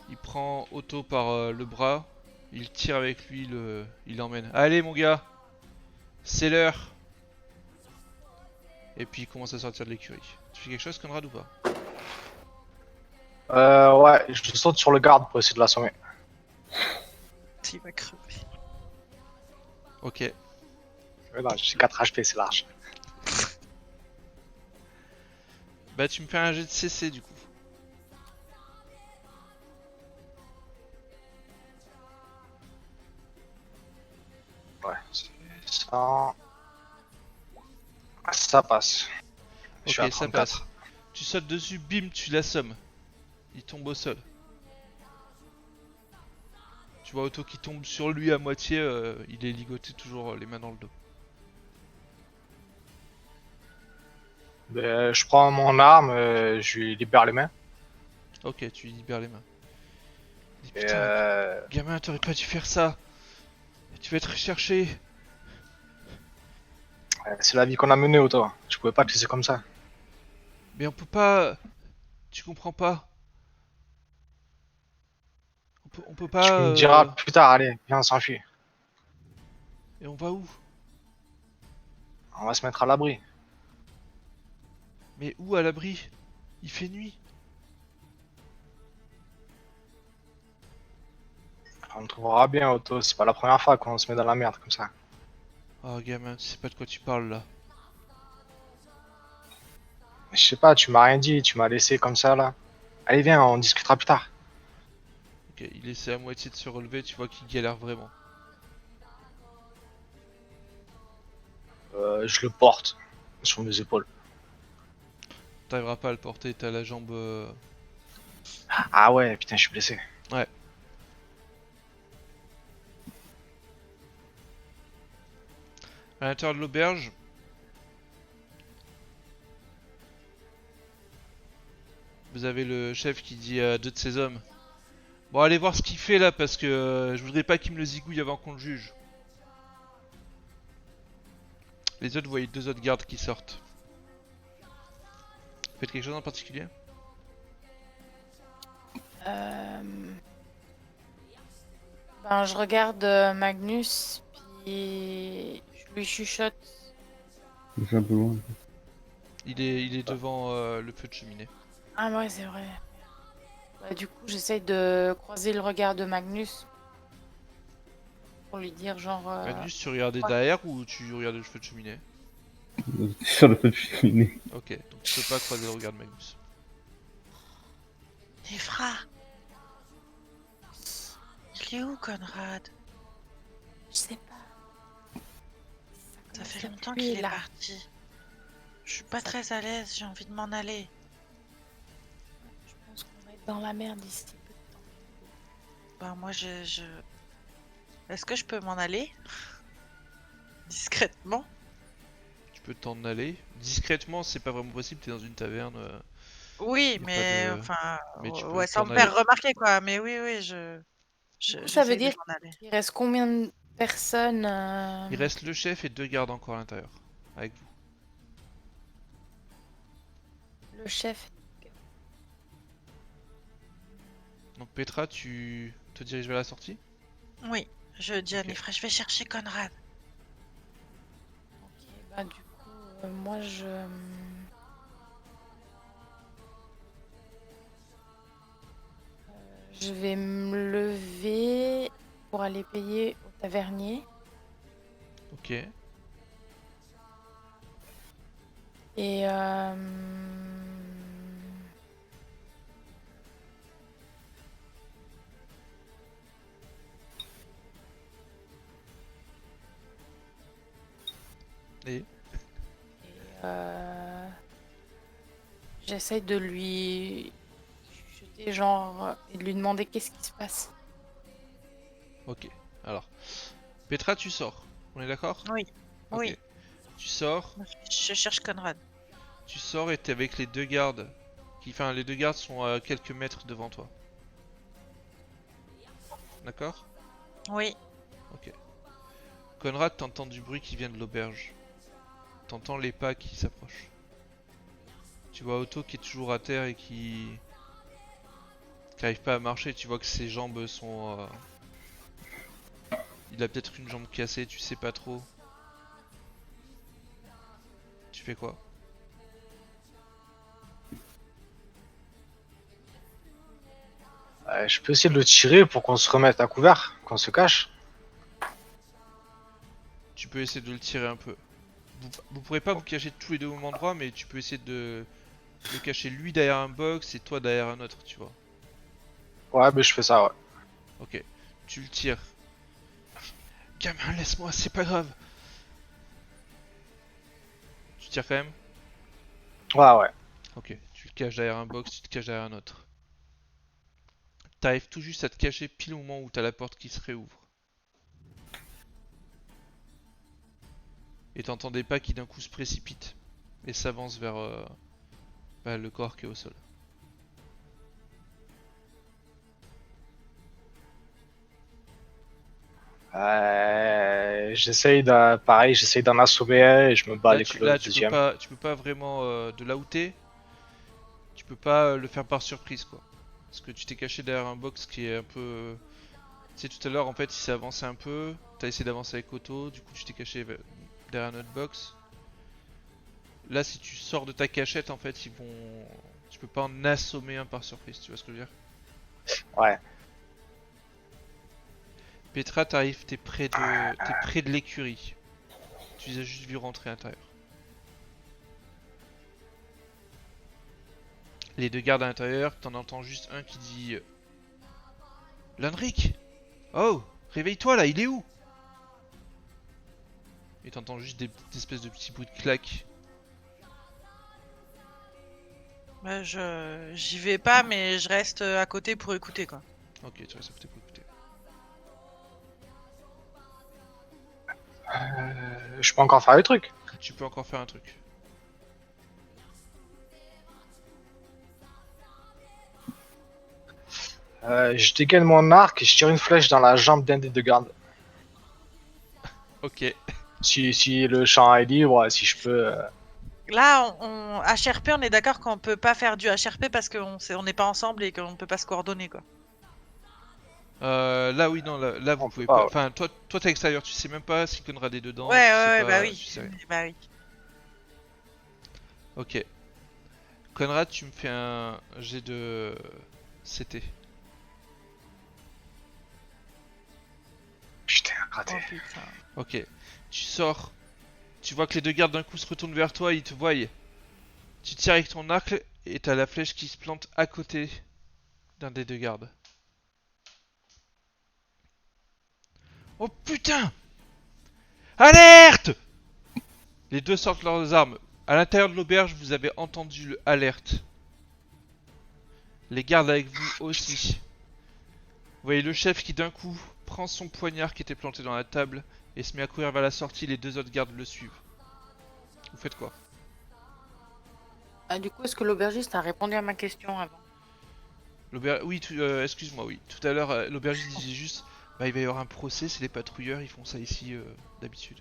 Il prend Otto par le bras. Il tire avec lui, il l'emmène. Allez mon gars, c'est l'heure. Et puis il commence à sortir de l'écurie. Tu fais quelque chose Conrad ou pas? Ouais, je saute sur le garde pour essayer de l'assommer. Il va crever. Ok. Ouais, non, j'ai 4 HP, c'est large. Bah tu me fais un jet de CC du coup. Ouais, c'est ça. Ça passe. Je suis à Ok, ça 34. passe. Tu sautes dessus, bim, tu l'assommes. Il tombe au sol. Tu vois Otto qui tombe sur lui à moitié, il est ligoté toujours les mains dans le dos. Je prends mon arme, je lui libère les mains. Ok, tu lui libères les mains. Il dit, Et putain, gamin, t'aurais pas dû faire ça. Tu vas être recherché. c'est la vie qu'on a menée, Otto. Je pouvais pas te laisser comme ça. Mais on peut pas. Tu comprends pas. On peut Tu pas. me diras plus tard, allez, viens, on s'enfuit. Et on va où? On va se mettre à l'abri. Mais où à l'abri? Il fait nuit. On trouvera bien, Otto. C'est pas la première fois qu'on se met dans la merde comme ça. Oh gamin, tu sais pas de quoi tu parles là. Je sais pas, tu m'as rien dit, tu m'as laissé comme ça là. Allez, viens, on discutera plus tard. Ok, il essaie à moitié de se relever, tu vois qu'il galère vraiment. Je le porte sur mes épaules. T'arriveras pas à le porter, t'as la jambe. Ah ouais, putain, je suis blessé. Ouais. À l'intérieur de l'auberge. Vous avez le chef qui dit à deux de ses hommes. Bon, allez voir ce qu'il fait là parce que je voudrais pas qu'il me le zigouille avant qu'on le juge. Les autres, vous voyez deux autres gardes qui sortent. Vous faites quelque chose en particulier? Ben, je regarde Magnus, puis je lui chuchote. Je suis un peu loin. Il est devant le feu de cheminée. Ah ouais, c'est vrai. Bah, du coup, j'essaye de croiser le regard de Magnus pour lui dire genre... Magnus, tu regardais ouais. derrière ou tu regardais le feu de cheminée? Sur le feu de cheminée. Ok, donc tu peux pas croiser le regard de Magnus. Nifra. Il est où, Conrad? Je sais pas. Ça fait commence à longtemps puer, qu'il est là. parti. Je suis pas très à l'aise, j'ai envie de m'en aller. Je pense qu'on va être dans la merde d'ici peu de temps. Bah moi Est-ce que je peux m'en aller? Discrètement? Tu peux t'en aller. Discrètement, c'est pas vraiment possible, t'es dans une taverne. Oui, Y a pas mais de- enfin... mais tu peux ouais, sans t'en me faire aller. remarquer quoi, mais oui, Du coup, ça veut j'essaie de dire m'en aller. qu'il reste combien de personnes Il reste le chef et deux gardes encore à l'intérieur. Avec vous. le chef. Donc Petra, tu te diriges vers la sortie? Oui, je dis à Ok. Nifra, je vais chercher Conrad. Ok, bah du coup, moi je vais me lever pour aller payer au tavernier. Ok. Et Et j'essaye de lui chuchoter genre et de lui demander qu'est-ce qui se passe. ok. Alors, Petra, tu sors. On est d'accord? Oui, Ok. oui, Tu sors. je cherche Conrad. Tu sors et t'es avec les deux gardes. Enfin, les deux gardes sont à quelques mètres devant toi. d'accord? Oui. Ok. Conrad, t'entends du bruit qui vient de l'auberge. T'entends les pas qui s'approchent. Tu vois Otto qui est toujours à terre et qui arrive pas à marcher. Tu vois que ses jambes sont... Il a peut-être une jambe cassée, tu sais pas trop. Tu fais quoi? Je peux essayer de le tirer pour qu'on se remette à couvert, qu'on se cache. Tu peux essayer de le tirer un peu. Vous pourrez pas vous cacher tous les deux au même endroit, mais tu peux essayer de le cacher lui derrière un box et toi derrière un autre, tu vois. Ouais, mais je fais ça, ouais. Ok, tu le tires. Gamin, laisse-moi, c'est pas grave. Tu tires quand même? Ouais, ouais. Ok, tu le caches derrière un box, tu te caches derrière un autre. T'arrives tout juste à te cacher pile au moment où t'as la porte qui se réouvre. Et t'entends des pas qui d'un coup se précipitent et s'avancent vers le corps qui est au sol. Pareil, j'essaye d'en assommer un et je me bats Là, avec tu, le là, deuxième. tu peux pas vraiment de là où t'es, tu peux pas le faire par surprise quoi. Parce que tu t'es caché derrière un box qui est un peu. Tu sais, tout à l'heure en fait il s'est avancé un peu, t'as essayé d'avancer avec Otto, du coup tu t'es caché derrière notre box. Là, si tu sors de ta cachette en fait, ils vont. Tu peux pas en assommer un par surprise, tu vois ce que je veux dire? Ouais. Petra, t'arrives, t'es près de l'écurie. Tu les as juste vu rentrer à l'intérieur. Les deux gardes à l'intérieur, t'en entends juste un qui dit Lanric! Oh! Réveille-toi là, il est où? Et t'entends juste des espèces de petits bouts de claques. Bah, j'y vais pas, mais je reste à côté pour écouter, quoi. Ok, tu restes à côté pour écouter. Je peux encore faire le truc. Tu peux encore faire un truc. Je dégaine mon arc et je tire une flèche dans la jambe d'un des deux gardes. Ok. Si le champ est libre, si je peux. Là, HRP, on est d'accord qu'on peut pas faire du HRP parce on n'est pas ensemble et qu'on peut pas se coordonner, quoi. Là oui, non, là vous On peut pouvez pas, pas. ouais. Enfin, toi t'es extérieur, tu sais même pas si Conrad est dedans, Ouais, tu sais ouais, bah pas. oui. Tu sais rien. Bah oui. Ok. Conrad, tu me fais un jet de CT. Putain, raté. Oh putain. Ok. Tu sors. Tu vois que les deux gardes d'un coup se retournent vers toi, ils te voient. Tu tires avec ton arc et t'as la flèche qui se plante à côté d'un des deux gardes. Oh putain! Alerte! Les deux sortent leurs armes. À l'intérieur de l'auberge, vous avez entendu le alerte. Les gardes avec vous aussi. Vous voyez le chef qui d'un coup prend son poignard qui était planté dans la table et se met à courir vers la sortie, les deux autres gardes le suivent. Vous faites quoi? Ah, du coup, est-ce que l'aubergiste a répondu à ma question avant? Oui, excuse-moi, oui. Tout à l'heure, l'aubergiste disait juste, bah il va y avoir un procès, c'est les patrouilleurs, ils font ça ici d'habitude.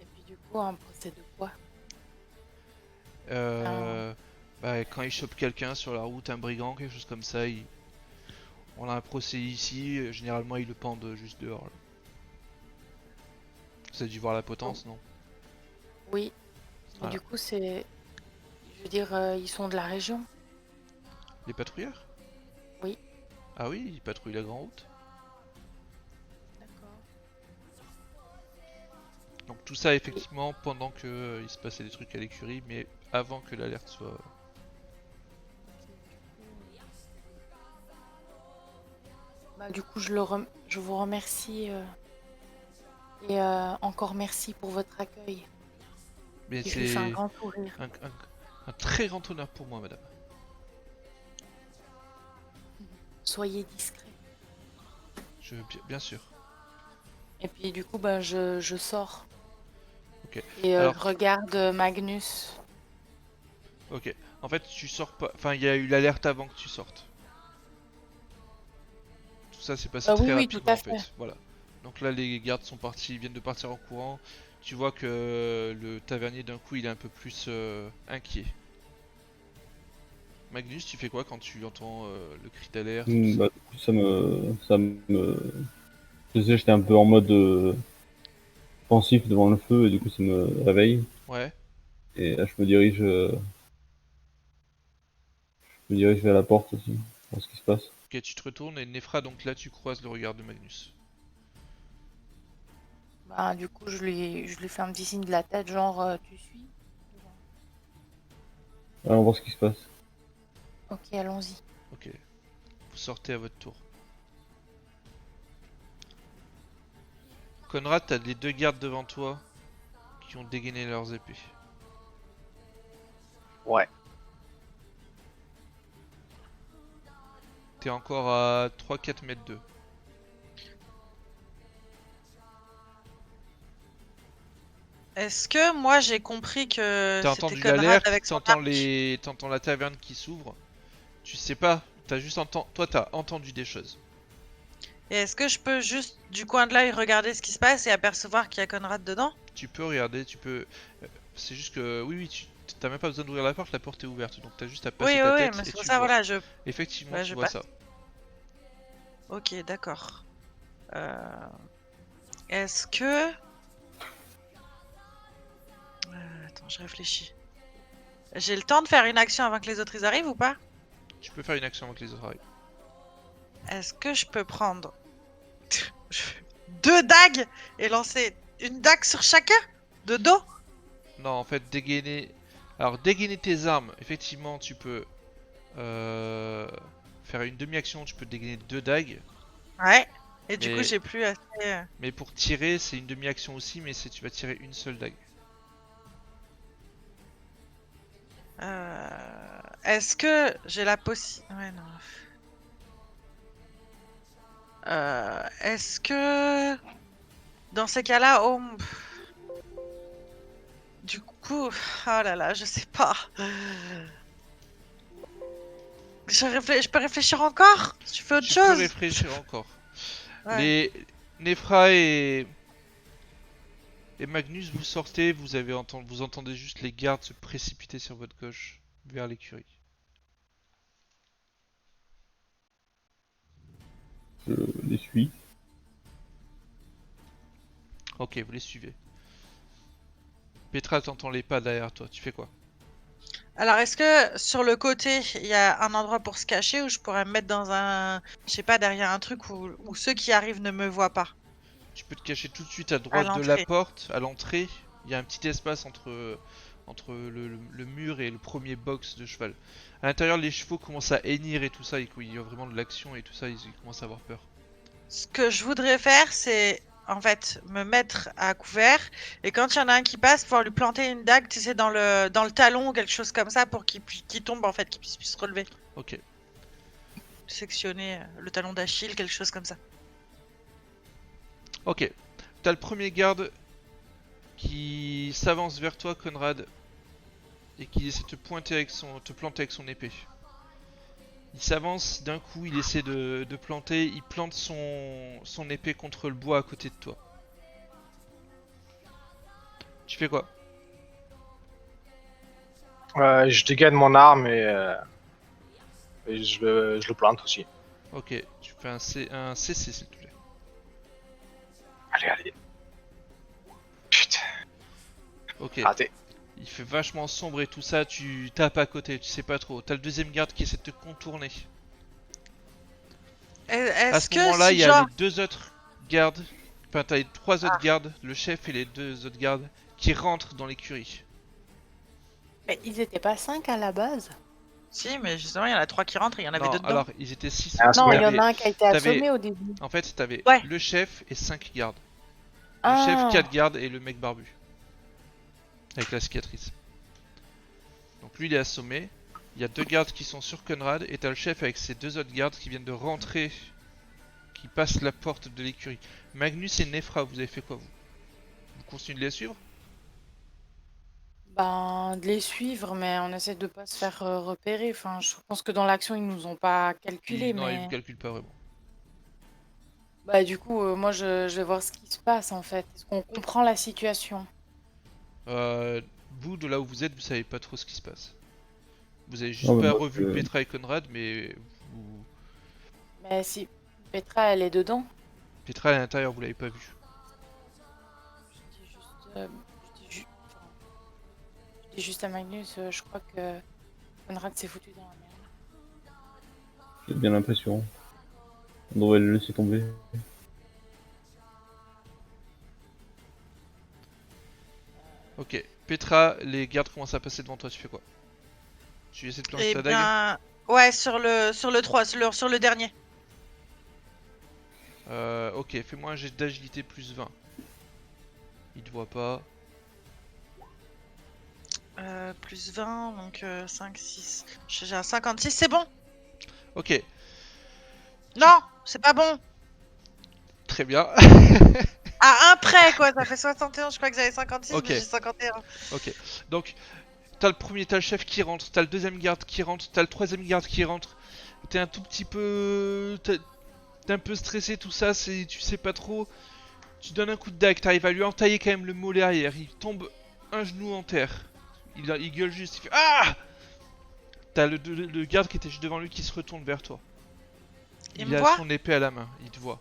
Et puis du coup, un procès de quoi? Bah quand ils chopent quelqu'un sur la route, un brigand, quelque chose comme ça, on a un procès ici, généralement ils le pendent juste dehors. Là. Vous avez dû voir la potence, non? Oui. Mais Voilà. du coup, c'est... Je veux dire, ils sont de la région? Les patrouilleurs? Oui. Ah oui, ils patrouillent la grande route. D'accord. Donc tout ça effectivement pendant que il se passait des trucs à l'écurie, mais avant que l'alerte soit... Bah, du coup, je vous remercie et encore merci pour votre accueil. Mais Je lui fais un c'est grand sourire. un très grand honneur pour moi, madame. Soyez discret. Bien sûr. Et puis du coup, bah, je sors. Ok. Et Alors- je regarde Magnus. Ok. En fait, tu sors pas... Enfin, il y a eu l'alerte avant que tu sortes. Tout ça s'est passé Oui, très oui, tout rapidement à en fait. fait. Voilà. Donc là, les gardes sont partis, viennent de partir en courant. Tu vois que le tavernier d'un coup, il est un peu plus inquiet. Magnus, tu fais quoi quand tu entends le cri d'alerte, tout ça? Bah, du coup, je sais, j'étais un peu en mode pensif devant le feu et du coup ça me réveille. Ouais. Et là, je me dirige vers la porte aussi, voir ce qui se passe. Ok, tu te retournes et Nefra, donc là, tu croises le regard de Magnus. Bah, du coup, je lui fais un petit signe de la tête, genre, tu suis? Allons voir ce qui se passe. Ok, allons-y. Ok. Vous sortez à votre tour. Conrad, t'as les deux gardes devant toi qui ont dégainé leurs épées. Ouais. T'es encore à 3-4 mètres d'eux. Est-ce que moi j'ai compris que T'as c'était entendu Conrad l'alerte, avec son t'entends arc? t'entends la taverne qui s'ouvre. Tu sais pas, t'as juste toi t'as entendu des choses. Et est-ce que je peux juste du coin de l'œil regarder ce qui se passe et apercevoir qu'il y a Conrad dedans? Tu peux regarder, c'est juste que oui, t'as même pas besoin d'ouvrir la porte est ouverte, donc t'as juste à Oui, passer oui, ta oui, tête mais et c'est pour tu ça, vois. voilà, Effectivement, bah, tu je vois passe. ça. Ok, d'accord. Est-ce que... attends, je réfléchis. J'ai le temps de faire une action avant que les autres ils arrivent ou pas? Tu peux faire une action avant que les autres arrivent. Est-ce que je peux prendre 2 dagues et lancer une dague sur chacun? De dos? Non, en fait, dégainer. Alors, dégainer tes armes, effectivement, tu peux faire une demi-action, tu peux dégainer deux dagues. Ouais. Et du coup, Mais, j'ai plus assez... mais pour tirer, c'est une demi-action aussi, mais tu vas tirer une seule dague. Est-ce que j'ai la possibilité... Ouais, non. Est-ce que... Dans ces cas-là, du coup... Oh là là, je sais pas. Je peux réfléchir encore? Je fais autre Tu peux chose? réfléchir encore. Ouais. Les Nefra et Magnus, vous sortez, vous entendez juste les gardes se précipiter sur votre gauche vers l'écurie. Je les suis. Ok, vous les suivez. Petra, t'entends les pas derrière toi. Tu fais quoi? Alors, est-ce que sur le côté, il y a un endroit pour se cacher où je pourrais me mettre dans un... Je sais pas, derrière un truc où ceux qui arrivent ne me voient pas? Tu peux te cacher tout de suite à À droite de la l'entrée. porte, à l'entrée. Il y a un petit espace entre le mur et le premier box de cheval. À l'intérieur, les chevaux commencent à hennir et tout ça. Il y a vraiment de l'action et tout ça. Ils commencent à avoir peur. Ce que je voudrais faire, c'est en fait me mettre à couvert et quand il y en a un qui passe, pouvoir lui planter une dague, tu sais, dans le talon ou quelque chose comme ça pour qu'il tombe en fait, qu'il puisse se relever. Ok. Sectionner le talon d'Achille, quelque chose comme ça. Ok. T'as le premier garde qui s'avance vers toi, Conrad, et qui essaie de te planter avec son épée. Il s'avance, d'un coup, il essaie de planter, il plante son épée contre le bois à côté de toi. Tu fais quoi? Je dégaine mon arme et je le plante aussi. Ok, tu fais un CC s'il te plaît. Allez, allez. Putain, Ok, raté. il fait vachement sombre et tout ça, tu tapes à côté, tu sais pas trop. T'as le deuxième garde qui essaie de te contourner. À Est-ce ce que moment-là, si il y a les genre... deux autres gardes, enfin t'as les trois autres Ah, gardes, le chef et les deux autres gardes, qui rentrent dans l'écurie. Mais ils étaient pas 5 à la base? si, mais justement, il y en a 3 qui rentrent et il y en avait Non, 2 dedans. alors ils étaient 6. Ah, Non, il y en T'avais, a un qui a été t'avais, assommé au début. en fait, t'avais Ouais. le chef et 5 gardes. Le chef, Ah, 4 gardes et le mec barbu. Avec la cicatrice. Donc lui il est assommé. Il y a deux gardes qui sont sur Conrad et t'as le chef avec ses deux autres gardes qui viennent de rentrer, qui passent la porte de l'écurie. Magnus et Nefra, vous avez fait quoi vous? Vous continuez de les suivre? ben, de les suivre, mais on essaie de pas se faire repérer. Enfin, je pense que dans l'action, ils nous ont pas calculé, Non, ils vous mais calculent pas vraiment. Bah du coup, moi je vais voir ce qui se passe en fait. Est-ce qu'on comprend la situation? Vous, de là où vous êtes, vous savez pas trop ce qui se passe. Vous avez Ah, juste bah, pas moi, revu Petra et Conrad, mais vous... Mais si Petra elle est dedans, Petra à l'intérieur, vous l'avez pas vu. je dis juste, enfin, je dis juste à Magnus, je crois que Conrad s'est foutu dans la merde. j'ai bien l'impression. On devrait le laisser tomber. Ok, Petra, les gardes commencent à passer devant toi, tu fais quoi? Tu essaies de planter Eh ta dague? bien, ouais, sur le 3, sur le dernier. Ok, fais-moi un jet d'agilité plus 20. Il te voit pas. Plus 20, donc 5, 6. J'ai un 56, c'est bon? Ok, Non, c'est pas bon. très bien. À un près, quoi, ça fait 61, je crois que j'avais 56, Ok. mais j'ai 51. Ok, donc t'as le chef qui rentre, t'as le deuxième garde qui rentre, t'as le troisième garde qui rentre. T'es un tout petit peu... T'es un peu stressé, tout ça, tu sais pas trop. Tu donnes un coup de dague, t'arrives à lui entailler quand même le mollet arrière. Il tombe un genou en terre. Il gueule juste, il fait Ah! T'as le garde qui était juste devant lui qui se retourne vers toi. Il Il me a voit? son épée à la main, il te voit.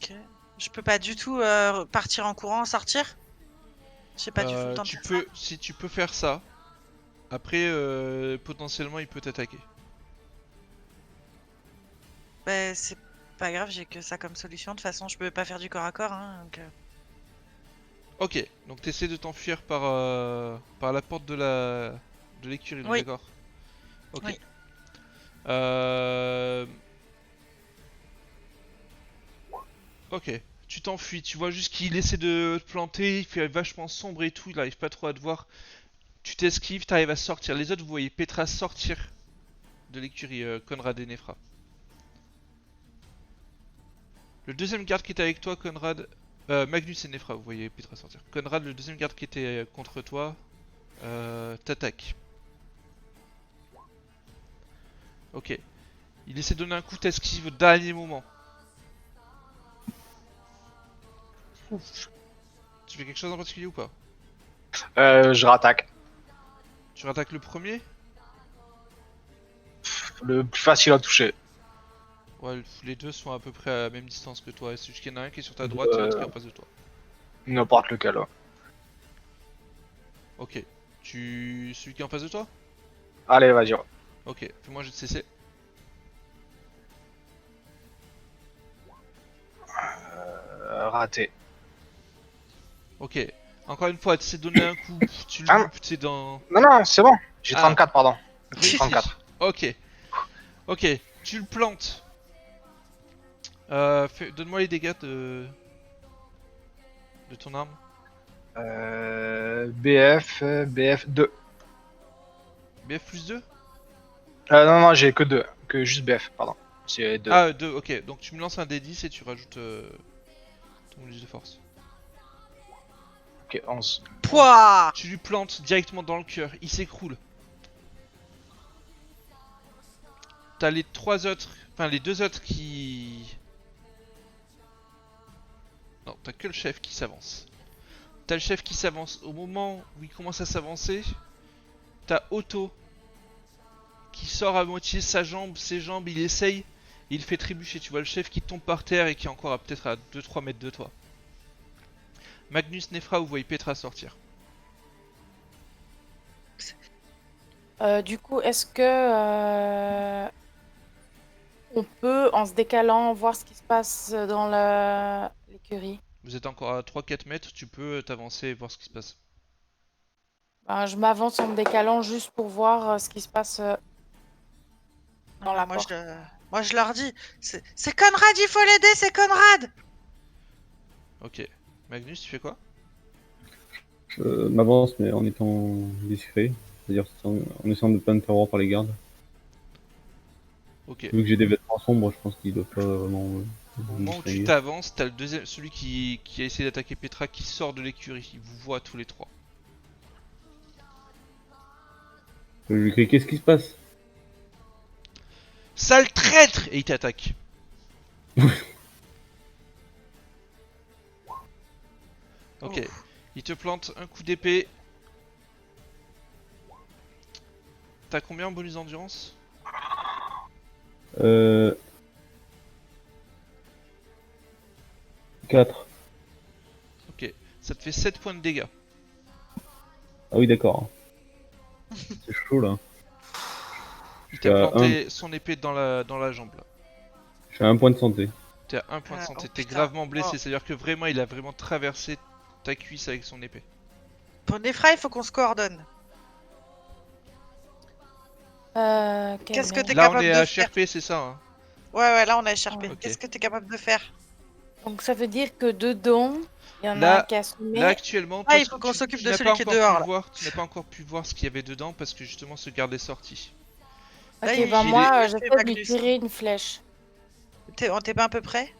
Ok. Je peux pas du tout partir en courant, sortir? J'ai pas du tout le temps de Tu faire ça. peux, si tu peux faire ça, après potentiellement il peut t'attaquer. Bah, c'est pas grave, j'ai que ça comme solution. De toute façon, je peux pas faire du corps à corps. Hein, donc, Ok, donc t'essaies de t'enfuir par la porte de l'écurie, Oui. d'accord? Ok. Oui. Euh... Ok, tu t'enfuis, tu vois juste qu'il essaie de te planter, il fait vachement sombre et tout, il arrive pas trop à te voir. Tu t'esquives, t'arrives à sortir. Les autres, vous voyez Petra sortir de l'écurie, Conrad et Nefra. Le deuxième garde qui était avec toi, Conrad... Magnus et Nefra, vous voyez Petra sortir. Conrad, le deuxième garde qui était contre toi, t'attaque. Ok. Il essaie de donner un coup, t'esquives au dernier moment. Tu fais quelque chose en particulier ou pas? Je rattaque. Tu rattaques le premier? Le plus facile à toucher. Ouais, les deux sont à peu près à la même distance que toi. C'est juste qu'il y en a un qui est sur ta droite et l'autre qui est en face de toi. N'importe lequel. Ouais. Ok. Celui qui est en face de toi? Allez, vas-y. Ouais. Ok, fais-moi un jet de CC. Raté. Ok. Encore une fois, tu essaies de donner un coup, tu le Ah. loupes, tu es dans... Non, non, c'est bon. J'ai Ah. 34, pardon. Réussi. 34. Ok. Ok, tu le plantes. Donne-moi les dégâts de ton arme. BF 2. BF plus 2? Non, non, j'ai que 2. Que juste BF, pardon. C'est 2. Ah, 2, ok. Donc tu me lances un D10 et tu rajoutes ton bonus de force. Ok, 11. Pouah! Tu lui plantes directement dans le cœur, il s'écroule. T'as les trois autres, enfin les deux autres qui... Non, t'as que le chef qui s'avance. T'as le chef qui s'avance. Au moment où il commence à s'avancer, t'as Otto qui sort à moitié ses jambes, il essaye, et il fait trébucher. Tu vois le chef qui tombe par terre et qui est encore peut-être à 2-3 mètres de toi. Magnus, Nefra, vous voyez Petra sortir. Du coup, est-ce que on peut, en se décalant, voir ce qui se passe dans l'écurie? Vous êtes encore à 3-4 mètres, tu peux t'avancer et voir ce qui se passe. Ben, je m'avance en me décalant juste pour voir ce qui se passe dans la porte. Moi, je leur dis, c'est Conrad, il faut l'aider, c'est Conrad! Ok. Magnus, tu fais quoi? Je m'avance, mais en étant discret. C'est-à-dire en essayant de pas me faire voir par les gardes. Ok. Vu que j'ai des vêtements sombres, je pense qu'ils doivent pas vraiment Au me moment où tu distinguer. t'avances, t'as le deuxième, celui qui a essayé d'attaquer Petra qui sort de l'écurie. Il vous voit tous les trois. Je lui crie, qu'est-ce qui se passe? Sale traître! Et il t'attaque. Ok. Il te plante un coup d'épée. T'as combien en bonus d'endurance? Euh... 4. Ok. Ça te fait 7 points de dégâts. Ah oui, d'accord. C'est chaud là. Il Je suis t'a à planté son épée dans la jambe là. Je suis à 1 point de santé. T'es à 1 point de santé. Oh, T'es putain. gravement blessé. Oh. C'est-à-dire que vraiment, il a vraiment traversé ta cuisse avec son épée. Pour Nefra, il faut qu'on se coordonne. Qu'est-ce que t'es Là, on capable est de à faire? HRP, c'est ça, hein? Ouais, là on a écharpé. Ok. Qu'est-ce que t'es capable de faire? Donc ça veut dire que dedans, il y en a Là- un qui a assumé. Là, actuellement, Ah, toi, il faut qu'on s'occupe tu de n'as celui pas qui est encore dehors, pu là. voir, tu n'as pas encore pu voir ce qu'il y avait dedans parce que justement ce garde est sorti. Là, Ok, il- ben il moi, est- j'essaie c'est de lui Magnus. tirer une flèche. T'es pas à peu près?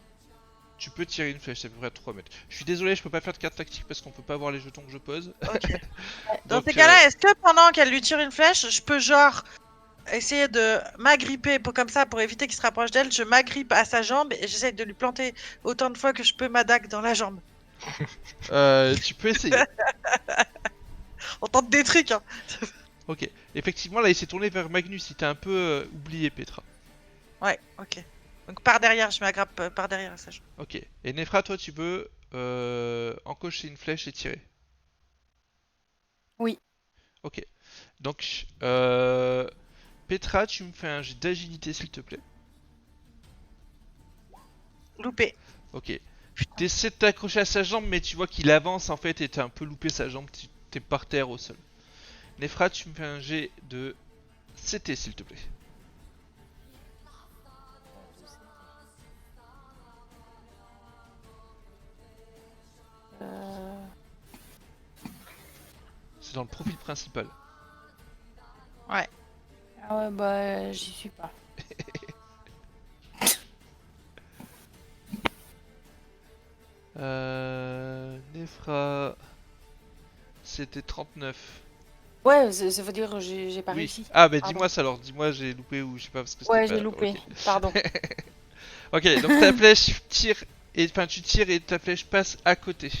Tu peux tirer une flèche, c'est à peu près à 3 mètres. Je suis désolé, je peux pas faire de carte tactique parce qu'on peut pas voir les jetons que je pose. Ok. Dans Donc, ces cas-là, est-ce que pendant qu'elle lui tire une flèche, je peux genre essayer de m'agripper comme ça pour éviter qu'il se rapproche d'elle, je m'agrippe à sa jambe et j'essaie de lui planter autant de fois que je peux ma dague dans la jambe. tu peux essayer. On tente des trucs, hein. Ok. Effectivement, là, il s'est tourné vers Magnus. Il t'a un peu oublié, Petra. Ouais, ok. Donc par derrière, je m'agrippe par derrière à sa jambe. Ok. Et Nefra, toi, tu veux encocher une flèche et tirer. Oui. Ok. Donc, Petra, tu me fais un jet d'agilité, s'il te plaît. Loupé. Ok. T'essaies de t'accrocher à sa jambe, mais tu vois qu'il avance en fait et t'as un peu loupé sa jambe. T'es par terre au sol. Nefra, tu me fais un jet de CT, s'il te plaît. C'est dans le profil principal. Ah ouais, bah j'y suis pas. Nefra, c'était 39. Ouais, ça veut dire que j'ai pas Oui. réussi. Ah bah Pardon. dis-moi ça alors, dis-moi j'ai loupé ou je sais pas parce que c'était Ouais, pas... j'ai loupé. Ok. Pardon. Ok, donc ta flèche tire et enfin tu tires et ta flèche passe à côté.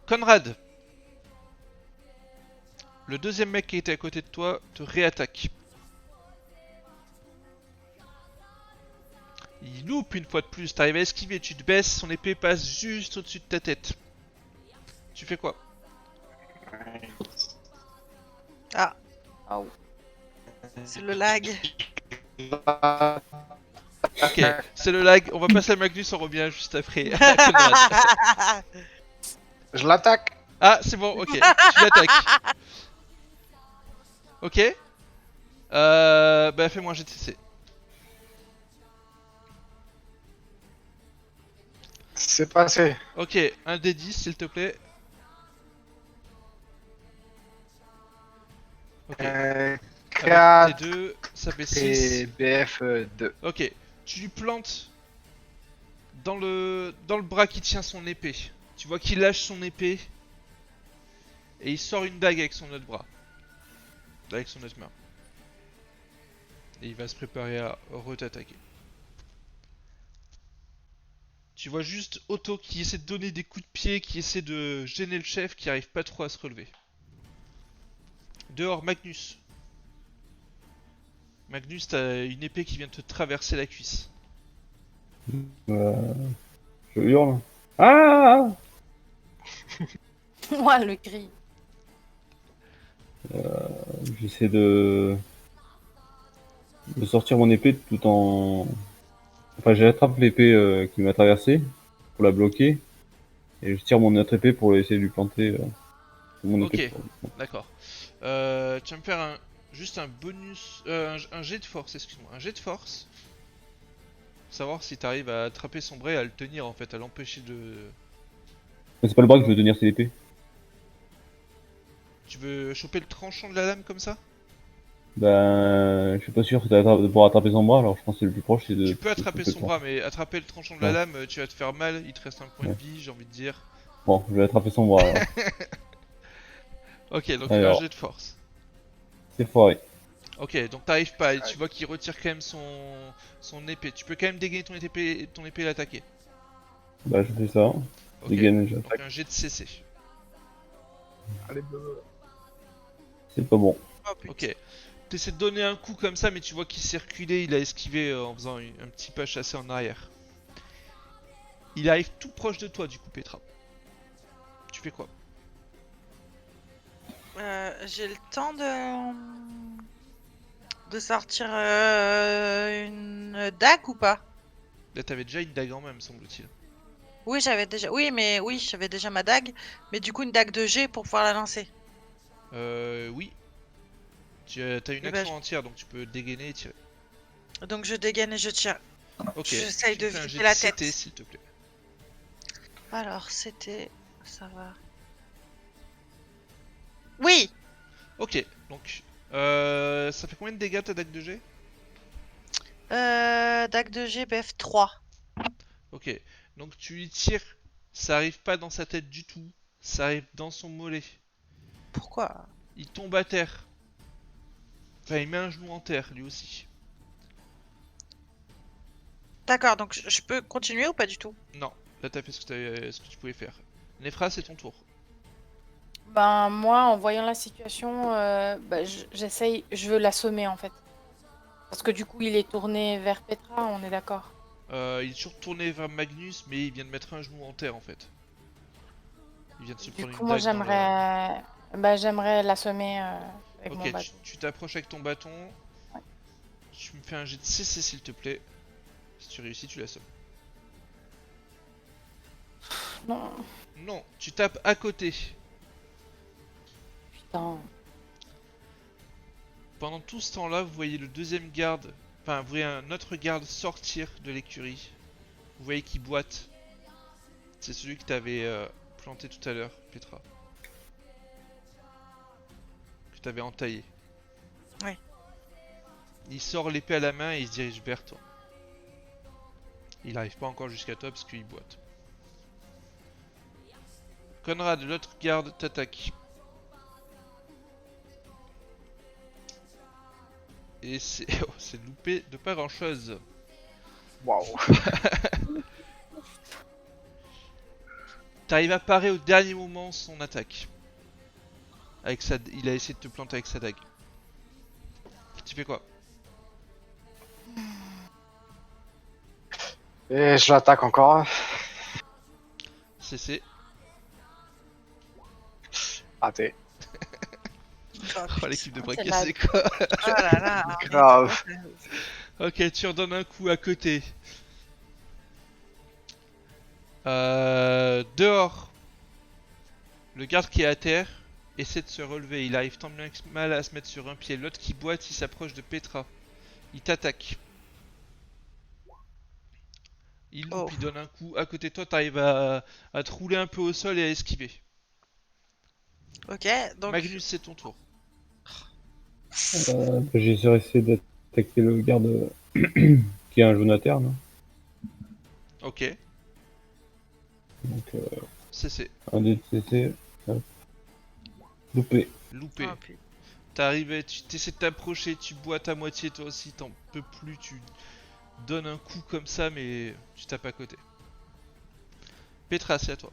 Conrad, le deuxième mec qui était à côté de toi te réattaque. Il loupe une fois de plus, t'arrives à esquiver, tu te baisses, son épée passe juste au-dessus de ta tête. Tu fais quoi? Ah, Oh. c'est le lag. Ok, c'est le lag, on va passer à Magnus, on revient juste après. à Conrad. Je l'attaque. Ah, c'est bon, ok, tu l'attaques. Ok. Bah fais-moi un GTC. C'est passé. Ok, un D10 s'il te plaît. Ok, avec 4 tes deux, ça fait et 6. BF 2. Ok, tu lui plantes dans le bras qui tient son épée. Tu vois qu'il lâche son épée et il sort une dague avec son autre bras. Avec son autre main. Et il va se préparer à re-t'attaquer. Tu vois juste Otto qui essaie de donner des coups de pied, qui essaie de gêner le chef, qui arrive pas trop à se relever. Dehors, Magnus. Magnus, t'as une épée qui vient de te traverser la cuisse. Je hurle. Ah! Ouais, le cri. J'essaie de sortir mon épée tout en... Enfin, j'attrape l'épée qui m'a traversé pour la bloquer. Et je tire mon autre épée pour essayer de lui planter mon épée. D'accord. Tu vas me faire juste un bonus... un jet de force, excuse-moi. Un jet de force. Pour savoir si t'arrives à attraper son bras et à le tenir en fait, à l'empêcher de... Mais c'est pas le bras que je veux tenir, c'est l'épée. Tu veux choper le tranchant de la lame comme ça? Ben, je suis pas sûr de pouvoir attraper son bras, alors je pense que le plus proche c'est de... Tu peux attraper son bras, mais attraper le tranchant de la Ouais. lame, tu vas te faire mal, il te reste un point de Ouais. vie, j'ai envie de dire. Bon, je vais attraper son bras alors. Ok, donc Alors. un jet de force. C'est foiré. Ok, donc t'arrives pas, et tu vois qu'il retire quand même son épée. Tu peux quand même dégainer ton épée et l'attaquer. Bah, je fais ça. Ok, Dégaine, donc j'attaque. un jet de CC. Allez, bleu. C'est pas bon. Oh putain. Ok, t'essaies de donner un coup comme ça, mais tu vois qu'il s'est reculé, il a esquivé en faisant un petit pas chassé en arrière. Il arrive tout proche de toi du coup, Petra. Tu fais quoi? J'ai le temps de sortir une dague ou pas? Là t'avais déjà une dague en main, me semble-t-il. Oui, j'avais déjà. Oui, j'avais déjà ma dague, mais du coup une dague de jet pour pouvoir la lancer. Oui. T'as une Eh ben, action entière, donc tu peux dégainer et tirer. Donc je dégaine et je tire. Ok, J'essaye tu de me fais un jet viser de la CT, tête. s'il te plaît. Alors c'était, ça va. Oui. Ok, donc ça fait combien de dégâts ta dague de jet? Dague de jet BF 3. Ok, donc tu lui tires, ça arrive pas dans sa tête du tout, ça arrive dans son mollet. Pourquoi? Il tombe à terre. Enfin, il met un genou en terre, lui aussi. D'accord, donc je peux continuer ou pas du tout? Non, là t'as fait ce que tu pouvais faire. Nefra, c'est ton tour. Ben, moi, en voyant la situation, bah, j'essaye, je veux l'assommer en fait. Parce que du coup, il est tourné vers Petra, on est d'accord. Il est toujours tourné vers Magnus, mais il vient de mettre un genou en terre en fait. Il vient de se Du prendre coup, une moi, dague dans le... j'aimerais l'assommer avec mon Ok, bâton. tu t'approches avec ton bâton. Ouais. Tu me fais un jet de CC s'il te plaît. Si tu réussis, tu l'assommes. Non, Non, tu tapes à côté. putain. Pendant tout ce temps-là, vous voyez le deuxième garde, enfin, vous voyez un autre garde sortir de l'écurie. Vous voyez qu'il boite. C'est celui que t'avais planté tout à l'heure, Petra. Que t'avais entaillé. Ouais. Il sort l'épée à la main et il se dirige vers toi. Il arrive pas encore jusqu'à toi parce qu'il boite. Conrad, l'autre garde t'attaque. Et c'est oh, c'est loupé de pas grand chose. Waouh. T'arrives à parer au dernier moment son attaque. Il a essayé de te planter avec sa dague. Tu fais quoi? Et je l'attaque encore. CC. Raté. Oh, l'équipe de braquet, mal. c'est quoi? Oh là là. Grave. Ok, tu redonnes un coup à côté. Dehors. Le garde qui est à terre essaie de se relever. Il arrive tant bien que mal à se mettre sur un pied. L'autre qui boite, il s'approche de Petra. Il t'attaque. Il loupe, Oh. il donne un coup. À côté de toi, t'arrives à te rouler un peu au sol et à esquiver. Ok, donc Magnus, c'est ton tour. J'ai essayé d'attaquer le garde qui a un jaune à terre, là. Ok, Donc, CC. un dé de CC. Hop. Loupé. Loupé. oh, putain. T'arrives, tu t'essaies de t'approcher, tu boites à moitié toi aussi, t'en peux plus, tu donnes un coup comme ça, mais tu tapes à côté. Petra, c'est à toi.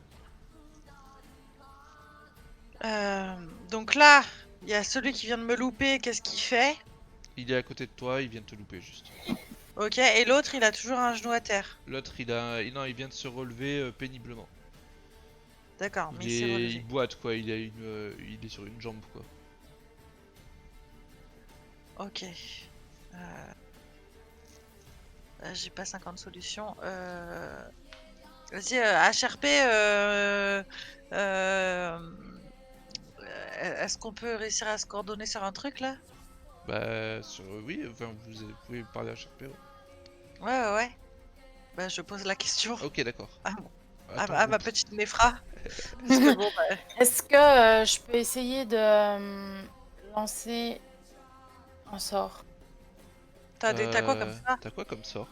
Donc là, il y a celui qui vient de me louper. Qu'est-ce qu'il fait? Il est à côté de toi, il vient de te louper juste. Ok, et l'autre, il a toujours un genou à terre. L'autre, non, il vient de se relever péniblement. D'accord, mais Il, il s'est il relevé. boite quoi, il est sur une jambe quoi. Ok. J'ai pas 50 solutions. Vas-y, HRP, est-ce qu'on peut réussir à se coordonner sur un truc là? Bah, oui, enfin, pouvez parler à Sharpé. Ouais. Bah, je pose la question Ok, d'accord. à, Attends, à ma petite Nefra. Parce que bon, bah, Est-ce que je peux essayer de lancer un sort? t'as quoi comme ça? T'as quoi comme sort?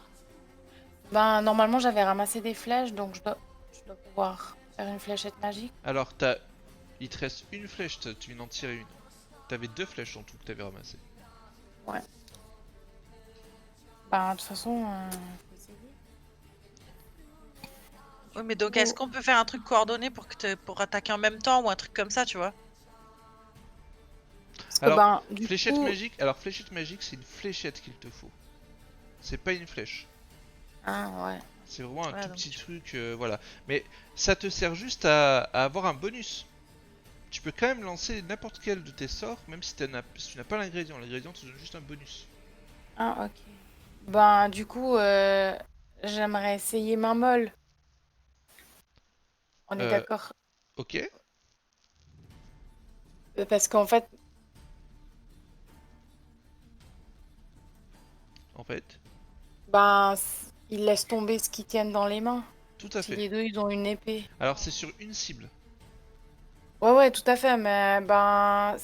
Ben, normalement, j'avais ramassé des flèches, donc je dois pouvoir faire une fléchette magique. Alors, il te reste une flèche, tu viens d'en tirer une. T'avais deux flèches en tout que t'avais ramassé. Ben, de toute façon, faut essayer. Oui, mais donc est-ce qu'on peut faire un truc coordonné pour attaquer en même temps ou un truc comme ça, tu vois? Parce que Alors, ben, du fléchette coup... magique. Alors, fléchette magique, c'est une fléchette qu'il te faut. C'est pas une flèche. Ah, ouais. C'est vraiment un Ouais, tout donc petit tu- truc, voilà. Mais ça te sert juste à avoir un bonus. Tu peux quand même lancer n'importe quel de tes sorts, même si, si tu n'as pas l'ingrédient. L'ingrédient te donne juste un bonus. Ah, ok. Ben, du coup, j'aimerais essayer main molle. On est Euh, d'accord? ok. Parce qu'en fait, En fait, ben, ils laissent tomber ce qu'ils tiennent dans les mains. tout à Si fait. les deux, ils ont une épée. Alors, c'est sur une cible. Ouais, ouais, tout à fait, mais ben...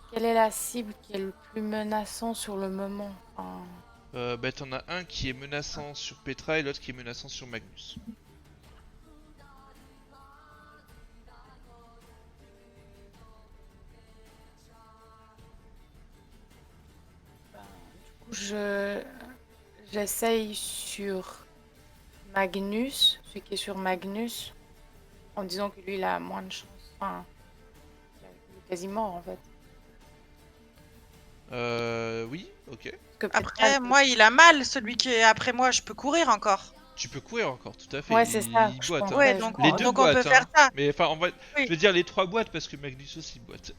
Quelle est la cible qui est le plus menaçant sur le moment? Enfin, Bah, t'en as un qui est menaçant sur Petra et l'autre qui est menaçant sur Magnus. du coup, j'essaye sur Magnus, celui qui est sur Magnus, en disant que lui, il a moins de chance. Enfin, il est quasi mort, en fait. Oui, ok. Parce que Petra, Après, elle peut- moi, il a mal, celui qui est après moi, je peux courir encore. Tu peux courir encore, tout à fait. Ouais, c'est ça, Il je boite, hein. pensais, Ouais, je donc, Les pensais. deux donc on peut boîtes, faire hein. ça. Mais enfin, Oui. je veux dire les trois boîtes parce que Magnus aussi boite.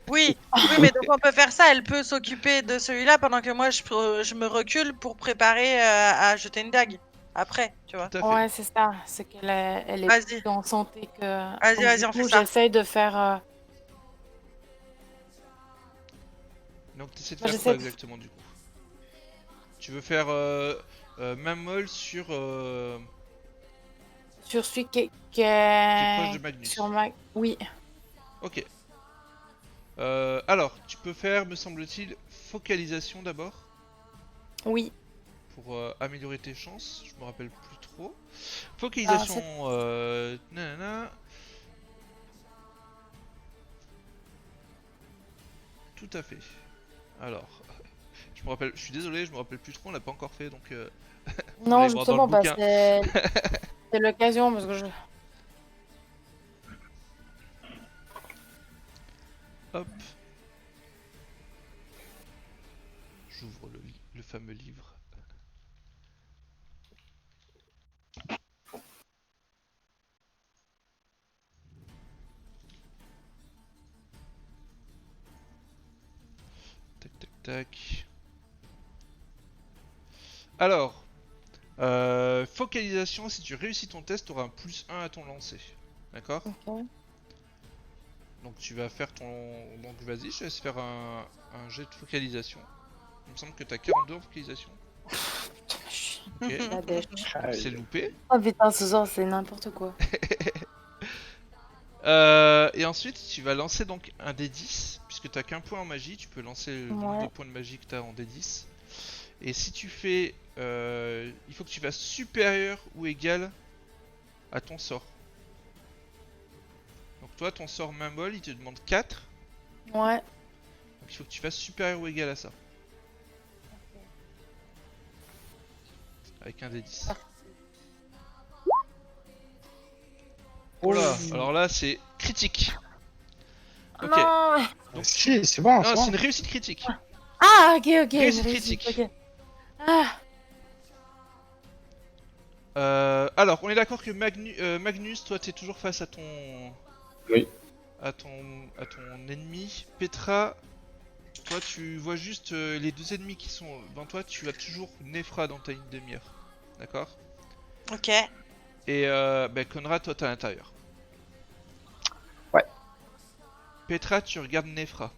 Oui, oui, mais donc on peut faire ça. Elle peut s'occuper de celui-là pendant que moi je me recule pour préparer à jeter une dague. Après, tu vois. Tout à fait. Ouais, c'est ça. C'est qu'elle est, elle est Vas-y, plus en santé que... vas-y, Donc, vas-y, du on fait coup, ça. j'essaye de faire... Donc t'essaies de Moi, faire quoi j'essaie de... exactement du coup? Tu veux faire main molle sur Sur celui qui qui est proche de est... Magnus. Sur ma... Oui, Ok. Alors, tu peux faire, me semble-t-il, focalisation d'abord oui. pour améliorer tes chances. Je me rappelle plus trop. Ah, Focalisation, c'est... nanana. Tout à fait. Alors, je me rappelle, je suis désolé, je me rappelle plus trop, on l'a pas encore fait donc vous Non, allez voir dans le justement, bah, bouquin. c'est l'occasion parce que je... Hop. J'ouvre le fameux livre. Tac tac tac. Alors, focalisation, si tu réussis ton test, tu auras un +1 à ton lancer. D'accord? Ok. Donc tu vas faire ton... Donc vas-y, je te laisse faire un jet de focalisation. Il me semble que t'as 42 en focalisation. Putain, je suis Ok, la dèche. c'est loupé. Oh putain, ce soir, c'est n'importe quoi. Et ensuite, tu vas lancer donc un D10, puisque t'as qu'un point en magie, tu peux lancer le nombre de Ouais. points de magie que t'as en D10. Et si tu fais... il faut que tu fasses supérieur ou égal à ton sort. Donc toi, ton sort main molle, il te demande 4. Ouais. Donc il faut que tu fasses supérieur ou égal à ça. Avec un D10. Oh là, alors là c'est critique. Ok. Non. Donc, Si, c'est bon, Non, c'est c'est bon. une réussite critique. Ah, ok, ok. Réussite une critique. ok. Ah, Alors, on est d'accord que Magnus, toi t'es toujours face à ton... Oui. À ton ennemi. Petra, toi tu vois juste les deux ennemis qui sont devant toi, tu as toujours Nefra dans ta ligne de mire. D'accord? Ok. Et Conrad, toi t'es à l'intérieur. Ouais. Petra, tu regardes Nefra.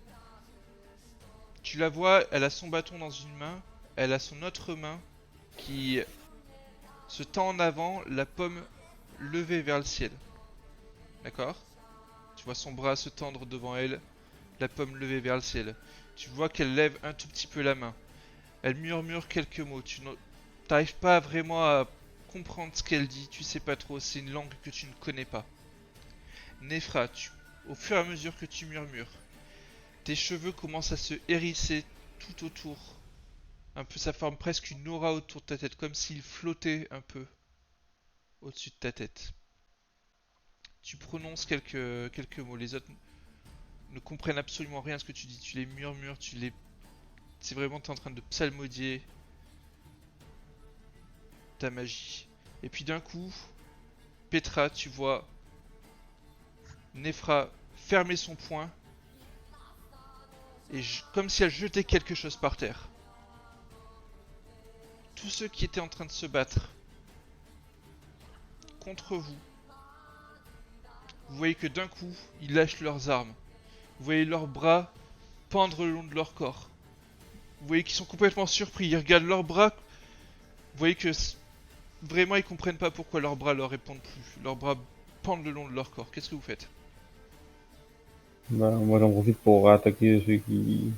Tu la vois, elle a son bâton dans une main, elle a son autre main qui se tend en avant, la pomme levée vers le ciel. D'accord? Tu vois son bras se tendre devant elle, la pomme levée vers le ciel. Tu vois qu'elle lève un tout petit peu la main. Elle murmure quelques mots. Tu n'arrives pas vraiment à comprendre ce qu'elle dit, tu sais pas trop, c'est une langue que tu ne connais pas. Nefra, au fur et à mesure que tu murmures, Tes cheveux commencent à se hérisser tout autour. Un peu, ça forme presque une aura autour de ta tête, comme s'il flottait un peu au-dessus de ta tête. Tu prononces quelques mots. Les autres ne comprennent absolument rien à ce que tu dis. Tu les murmures, c'est vraiment, t'es en train de psalmodier ta magie. Et puis d'un coup, Petra, tu vois Nefra fermer son poing et comme si elle jetait quelque chose par terre. Tous ceux qui étaient en train de se battre contre vous, vous voyez que d'un coup, ils lâchent leurs armes. Vous voyez leurs bras pendre le long de leur corps. Vous voyez qu'ils sont complètement surpris, ils regardent leurs bras. Vous voyez que vraiment ils comprennent pas pourquoi leurs bras leur répondent plus. Leurs bras pendent le long de leur corps. Qu'est-ce que vous faites? Bah, moi j'en profite pour attaquer ceux qui...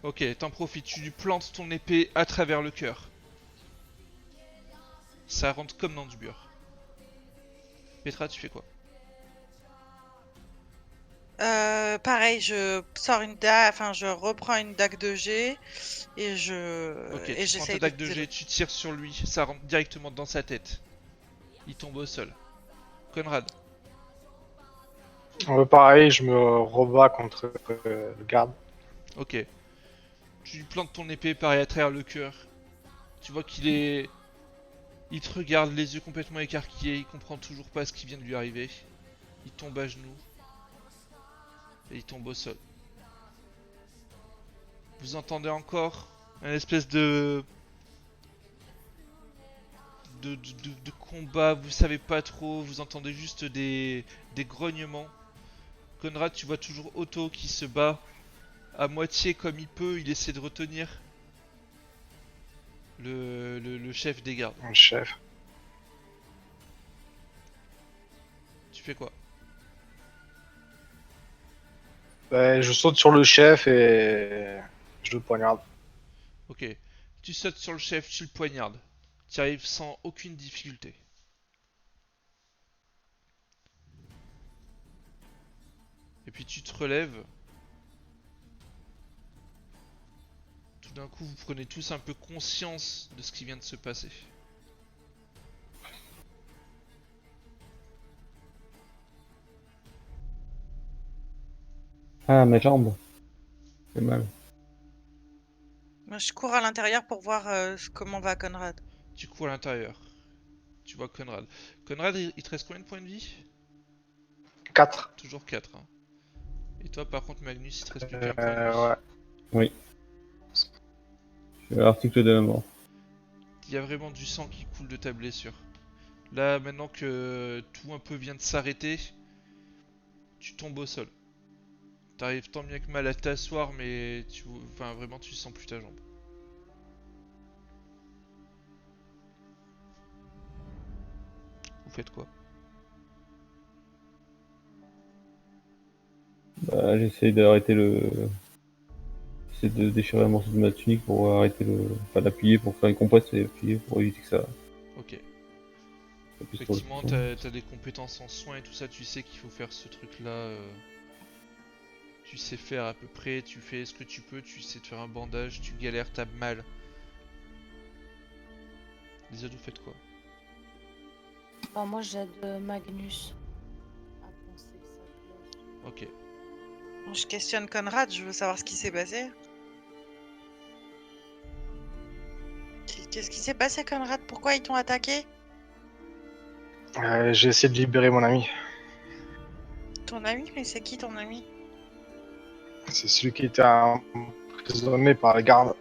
Ok, t'en profites, tu lui plantes ton épée à travers le cœur. Ça rentre comme dans du beurre. Petra, tu fais quoi? Pareil, je sors une dague, enfin je reprends une dague de G et Ok, tu prends j'essaye ta de dague de viser jet, tu tires sur lui, ça rentre directement dans sa tête. Il tombe au sol. Conrad, Pareil, je me rebats contre le garde. ok. Tu lui plantes ton épée pareil à travers le cœur. Tu vois qu'il est... Il te regarde, les yeux complètement écarquillés, il comprend toujours pas ce qui vient de lui arriver. Il tombe à genoux. Et il tombe au sol. Vous entendez encore un espèce de combat, vous savez pas trop, vous entendez juste des grognements. Conrad, tu vois toujours Otto qui se bat à moitié comme il peut, il essaie de retenir le chef des gardes. Le chef. Tu fais quoi? Ben, je saute sur le chef et je le poignarde. Ok. Tu sautes sur le chef, tu le poignardes. Tu arrives sans aucune difficulté. Et puis tu te relèves. Tout d'un coup, vous prenez tous un peu conscience de ce qui vient de se passer. Ah, mes jambes. C'est mal. Moi, je cours à l'intérieur pour voir comment va Conrad. Tu cours à l'intérieur. Tu vois Conrad. Conrad, il te reste combien de points de vie? 4. Toujours 4. Hein. Et toi, par contre, Magnus, il te reste plus qu'un point de vie. Ouais. Oui. Je suis à l'article de la mort. Il y a vraiment du sang qui coule de ta blessure. Là, maintenant que tout un peu vient de s'arrêter, tu tombes au sol. T'arrives tant bien que mal à t'asseoir, mais enfin, vraiment, tu sens plus ta jambe. Vous faites quoi? Bah, j'essaye d'arrêter le... J'essaie de déchirer un morceau de ma tunique pour arrêter le... Enfin, l'appuyer pour faire une compresse et appuyer pour éviter que ça... Ok. ça puisse Effectivement, trop- t'as des compétences en soins et tout ça, tu sais qu'il faut faire ce truc-là. Tu sais faire à peu près, tu fais ce que tu peux, tu sais te faire un bandage, tu galères, t'as mal. Les autres, vous faites quoi? Bah, moi, j'aide Magnus à penser sa cloche. Ok. Bon, je questionne Conrad, je veux savoir ce qui s'est passé. Qu'est-ce qui s'est passé, Conrad? Pourquoi ils t'ont attaqué? J'ai essayé de libérer mon ami. Ton ami? Mais c'est qui ton ami? C'est celui qui était emprisonné par les gardes.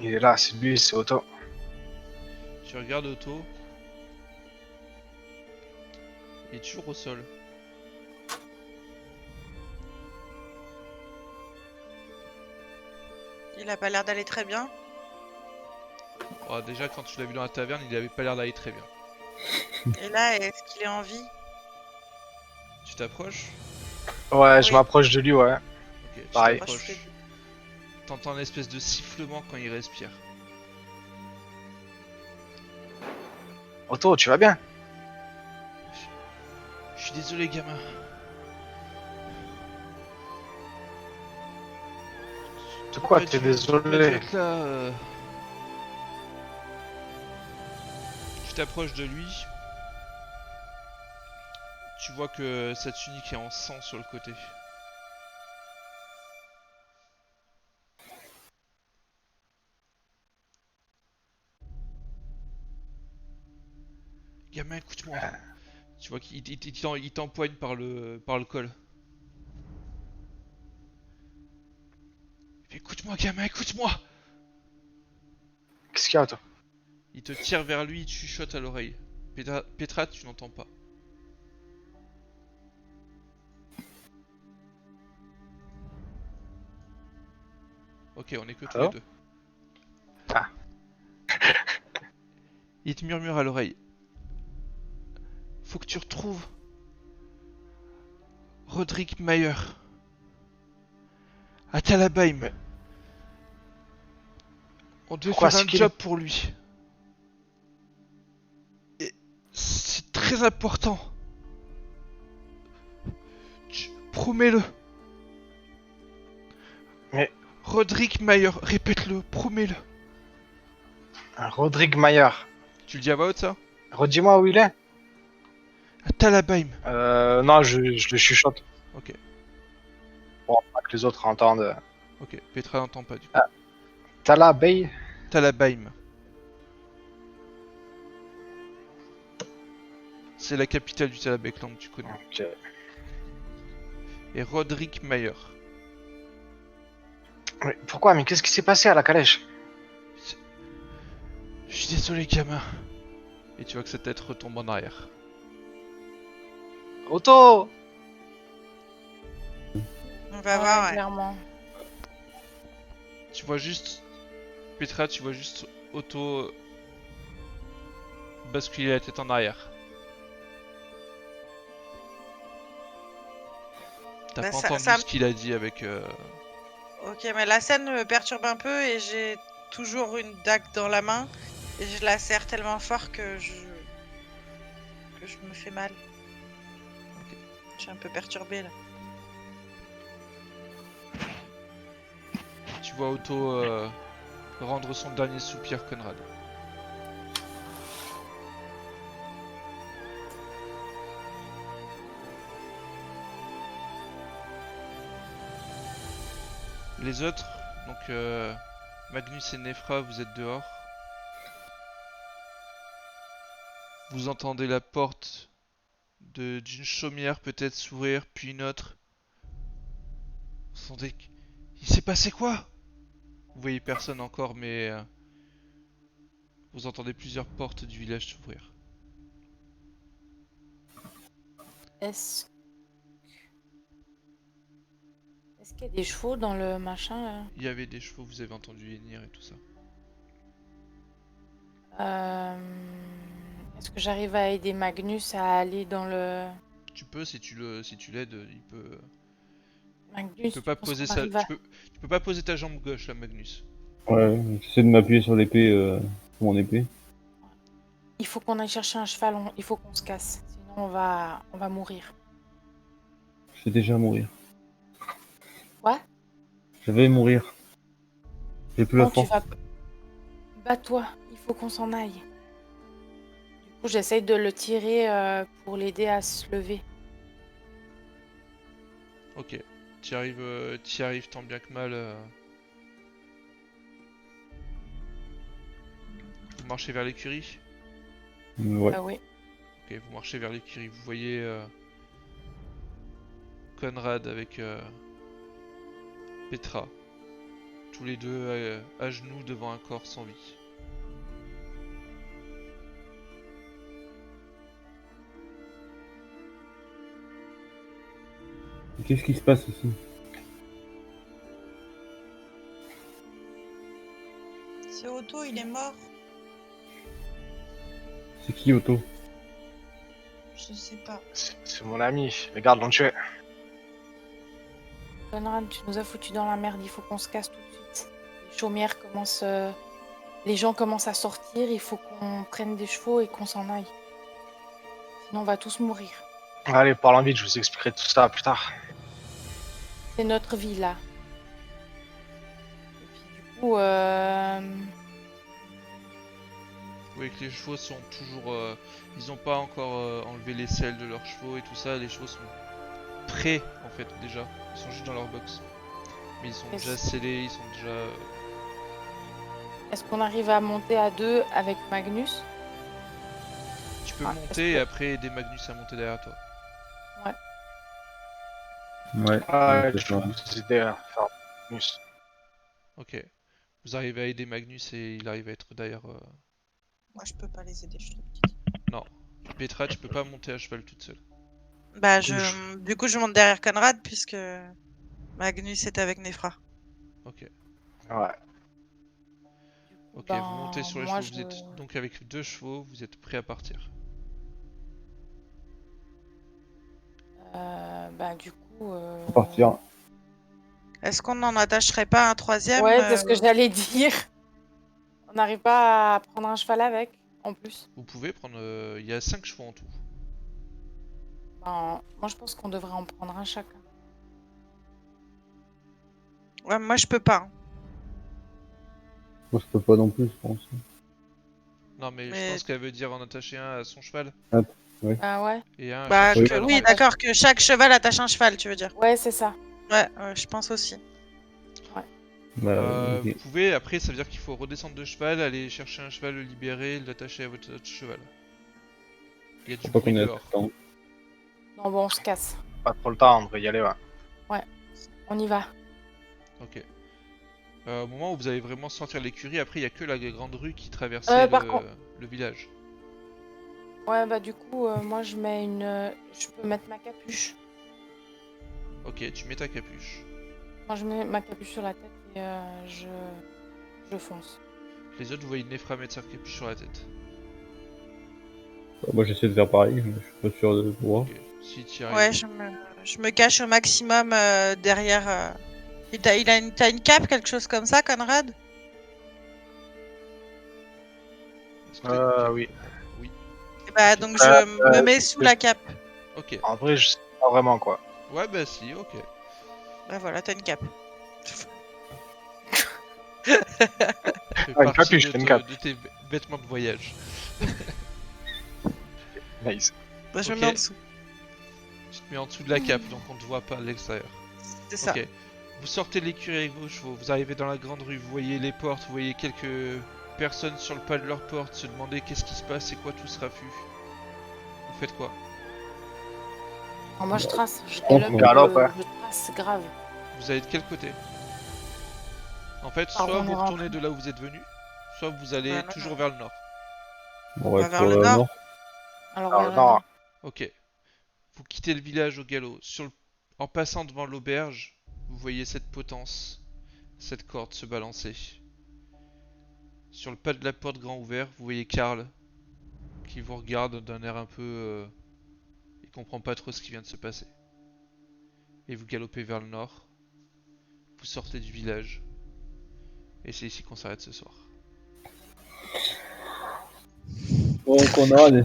Il est là, c'est lui, c'est Otto. Tu regardes Otto. Il est toujours au sol. Il a pas l'air d'aller très bien. Oh, déjà, quand tu l'as vu dans la taverne, il avait pas l'air d'aller très bien. Et là, est-ce qu'il est en vie? Tu t'approches? Ouais, je Oui. m'approche de lui, ouais. Ok, tu Pareil. t'approches. T'entends une espèce de sifflement quand il respire. Otto, tu vas bien? Je suis désolé, gamin. C'est quoi, Bah, t'es tu vas désolé? être là. Tu t'approches de lui. Tu vois que sa tunique est en sang sur le côté. Gamin, écoute-moi. Tu vois qu'il t'empoigne par le col. Il fait, écoute-moi, gamin, écoute-moi. Qu'est-ce qu'il y a, toi? Il te tire vers lui, il te chuchote à l'oreille. Petra, tu n'entends pas. Ok, on est que tous les Allô? deux. Ah. Il te murmure à l'oreille. Faut que tu retrouves Roderick Mayer à Talabaim. Mais On devait pourquoi faire c'est un qu'il job pour lui. Et c'est très important. Promets-le. Mais Roderick Mayer, répète-le, promets-le. Rodrigue Mayer. Tu le dis à voix haute ça? Redis-moi où il est. À Talabaim. Non, je le chuchote. Ok, Bon, pas que les autres entendent. ok. Petra n'entend pas du coup. Ah. Tala Bay. Talabaim. C'est la capitale du Talabekland, tu connais. Ok. Et Roderick Mayer. Mais pourquoi? Mais qu'est-ce qui s'est passé à la calèche? Je suis désolé, gamin. Et tu vois que sa tête retombe en arrière. Otto! On va voir, ouais. Clairement. Tu vois juste. Petra, tu vois juste Otto basculer la tête en arrière. T'as Bah, pas ça- entendu ça- ce qu'il a dit avec. Ok, mais la scène me perturbe un peu et j'ai toujours une dague dans la main et je la serre tellement fort que je me fais mal. Je suis un peu perturbée là. Tu vois Otto rendre son dernier soupir, Conrad. Les autres, donc Magnus et Nefra, vous êtes dehors. Vous entendez la porte d'une chaumière peut-être s'ouvrir, puis une autre. Vous sentez il s'est passé quoi? Vous voyez personne encore, mais vous entendez plusieurs portes du village s'ouvrir. Est-ce qu'il y a des chevaux dans le machin là? Il y avait des chevaux, vous avez entendu hennir et tout ça. Est-ce que j'arrive à aider Magnus à aller dans le... Tu peux si tu l'aides, il peut Magnus, pas tu penses poser qu'on sa arrive à- tu peux pas poser ta jambe gauche là, Magnus. Ouais, j'essaie de m'appuyer sur l'épée, sur mon épée. Il faut qu'on aille chercher un cheval, il faut qu'on se casse. Sinon on va mourir. Je vais déjà mourir. Quoi? Je vais mourir. J'ai plus la Non, tu force. vas... Bats-toi, il faut qu'on s'en aille. Du coup, j'essaye de le tirer pour l'aider à se lever. Ok, t'y arrives tant bien que mal. Vous marchez vers l'écurie? Ouais. Ah oui. Ok, vous marchez vers l'écurie. Vous voyez Conrad avec Petra. Tous les deux à genoux devant un corps sans vie. Qu'est-ce qui se passe ici? C'est Otto, il est mort. C'est qui Otto? Je sais pas. C'est mon ami. Les gardes l'ont tué. Conrad, tu nous as foutu dans la merde, il faut qu'on se casse tout de suite. Les chaumières commencent... Les gens commencent à sortir, il faut qu'on prenne des chevaux et qu'on s'en aille. Sinon on va tous mourir. Allez, parlons vite, je vous expliquerai tout ça plus tard. C'est notre vie là. coup, Vous voyez que les chevaux sont toujours... ils ont pas encore enlevé les selles de leurs chevaux et tout ça. Les chevaux sont prêts en fait déjà. Ils sont juste dans leur box. Mais ils sont Est-ce- déjà scellés, ils sont déjà... est-ce qu'on arrive à monter à 2 avec Magnus? Tu peux Ah, monter et après aider Magnus à monter derrière toi. Ouais. Ah, Ouais, tu c'est peux ça. nous aider à faire plus. Ok. Vous arrivez à aider Magnus et il arrive à être derrière... Moi, je peux pas les aider, je suis trop petite. Non. Petra, tu peux pas monter à cheval toute seule. Bah, Couche. du coup, je monte derrière Conrad puisque Magnus est avec Nefra. Ok. Ouais. Ok, Ben, vous montez sur les moi, chevaux. Vous êtes donc avec 2 chevaux, vous êtes prêts à partir. bah, du coup. Faut partir. Est-ce qu'on n'en attacherait pas un troisième Ouais, c'est ce que j'allais dire. On n'arrive pas à prendre un cheval avec, en plus. Vous pouvez prendre... Il y a 5 chevaux en tout. Ben, moi, je pense qu'on devrait en prendre un chacun. Ouais, moi, je peux pas, hein. Moi, je peux pas non plus, je pense. Non mais je Mais- pense qu'elle veut dire en attacher un à son cheval Ah ouais? et un à Bah, chaque Oui. cheval. en oui, fait. d'accord, que chaque cheval attache un cheval, tu veux dire. Ouais, c'est ça. Ouais, je pense aussi. Bah, ok. Vous pouvez, après ça veut dire qu'il faut redescendre de cheval, aller chercher un cheval, le libérer, l'attacher à votre autre cheval. Il y a du Faut pas bruit qu'on ait dehors. assez de temps. Non, bon, on se casse. Pas trop le temps, on devrait y aller, ouais. On y va. Ok. Au moment où vous allez vraiment sortir l'écurie, après il y a que la grande rue qui traverse par contre- le village. Ouais, bah, du coup, moi, je mets une. Je peux mettre ma capuche. Ok, tu mets ta capuche. Moi, je mets ma capuche sur la tête et je fonce. Les autres, vous voyez Nefra mettre sa capuche sur la tête. Moi, j'essaie de faire pareil, mais je suis pas sûr de pouvoir. Ok. Si tu y arrives. Ouais, je me cache au maximum derrière. T'as une cape, quelque chose comme ça, Conrad? Est-ce que t'as une cape Oui. Oui. Et bah, Ok. donc je me mets sous la cape. Ok. En vrai, je sais pas vraiment, quoi. Ouais, bah si, ok. Bah voilà, t'as une cape. Ça fait Ah, une partie capuche, de, t'as une cape. de tes vêtements de voyage. Nice. Bah, je me Ok. mets en dessous. Tu te mets en dessous de la cape, donc on te voit pas à l'extérieur. C'est ça. Ok. Vous sortez de l'écurie avec vos chevaux, vous arrivez dans la grande rue, vous voyez les portes, vous voyez quelques personnes sur le pas de leur porte se demander qu'est-ce qui se passe, c'est quoi tout ce raffut. Vous faites quoi? Alors, moi, je trace. Je pense développe, qu'on galope, ouais. je trace grave. Vous allez de quel côté? En fait, Pardon, soit on est vous retournez rentré. de là où vous êtes venu, soit vous allez Ouais, non, toujours non. vers le nord. On va va être vers sur le le nord. nord. Alors, Alors, vers le non. nord. Ok. Vous quittez le village au galop. En passant devant l'auberge, vous voyez cette potence, cette corde se balancer. Sur le pas de la porte grand ouvert, vous voyez Karl qui vous regarde d'un air un peu... il comprend pas trop ce qui vient de se passer. Et vous galopez vers le nord. Vous sortez du village. Et c'est ici qu'on s'arrête ce soir. Donc, on a des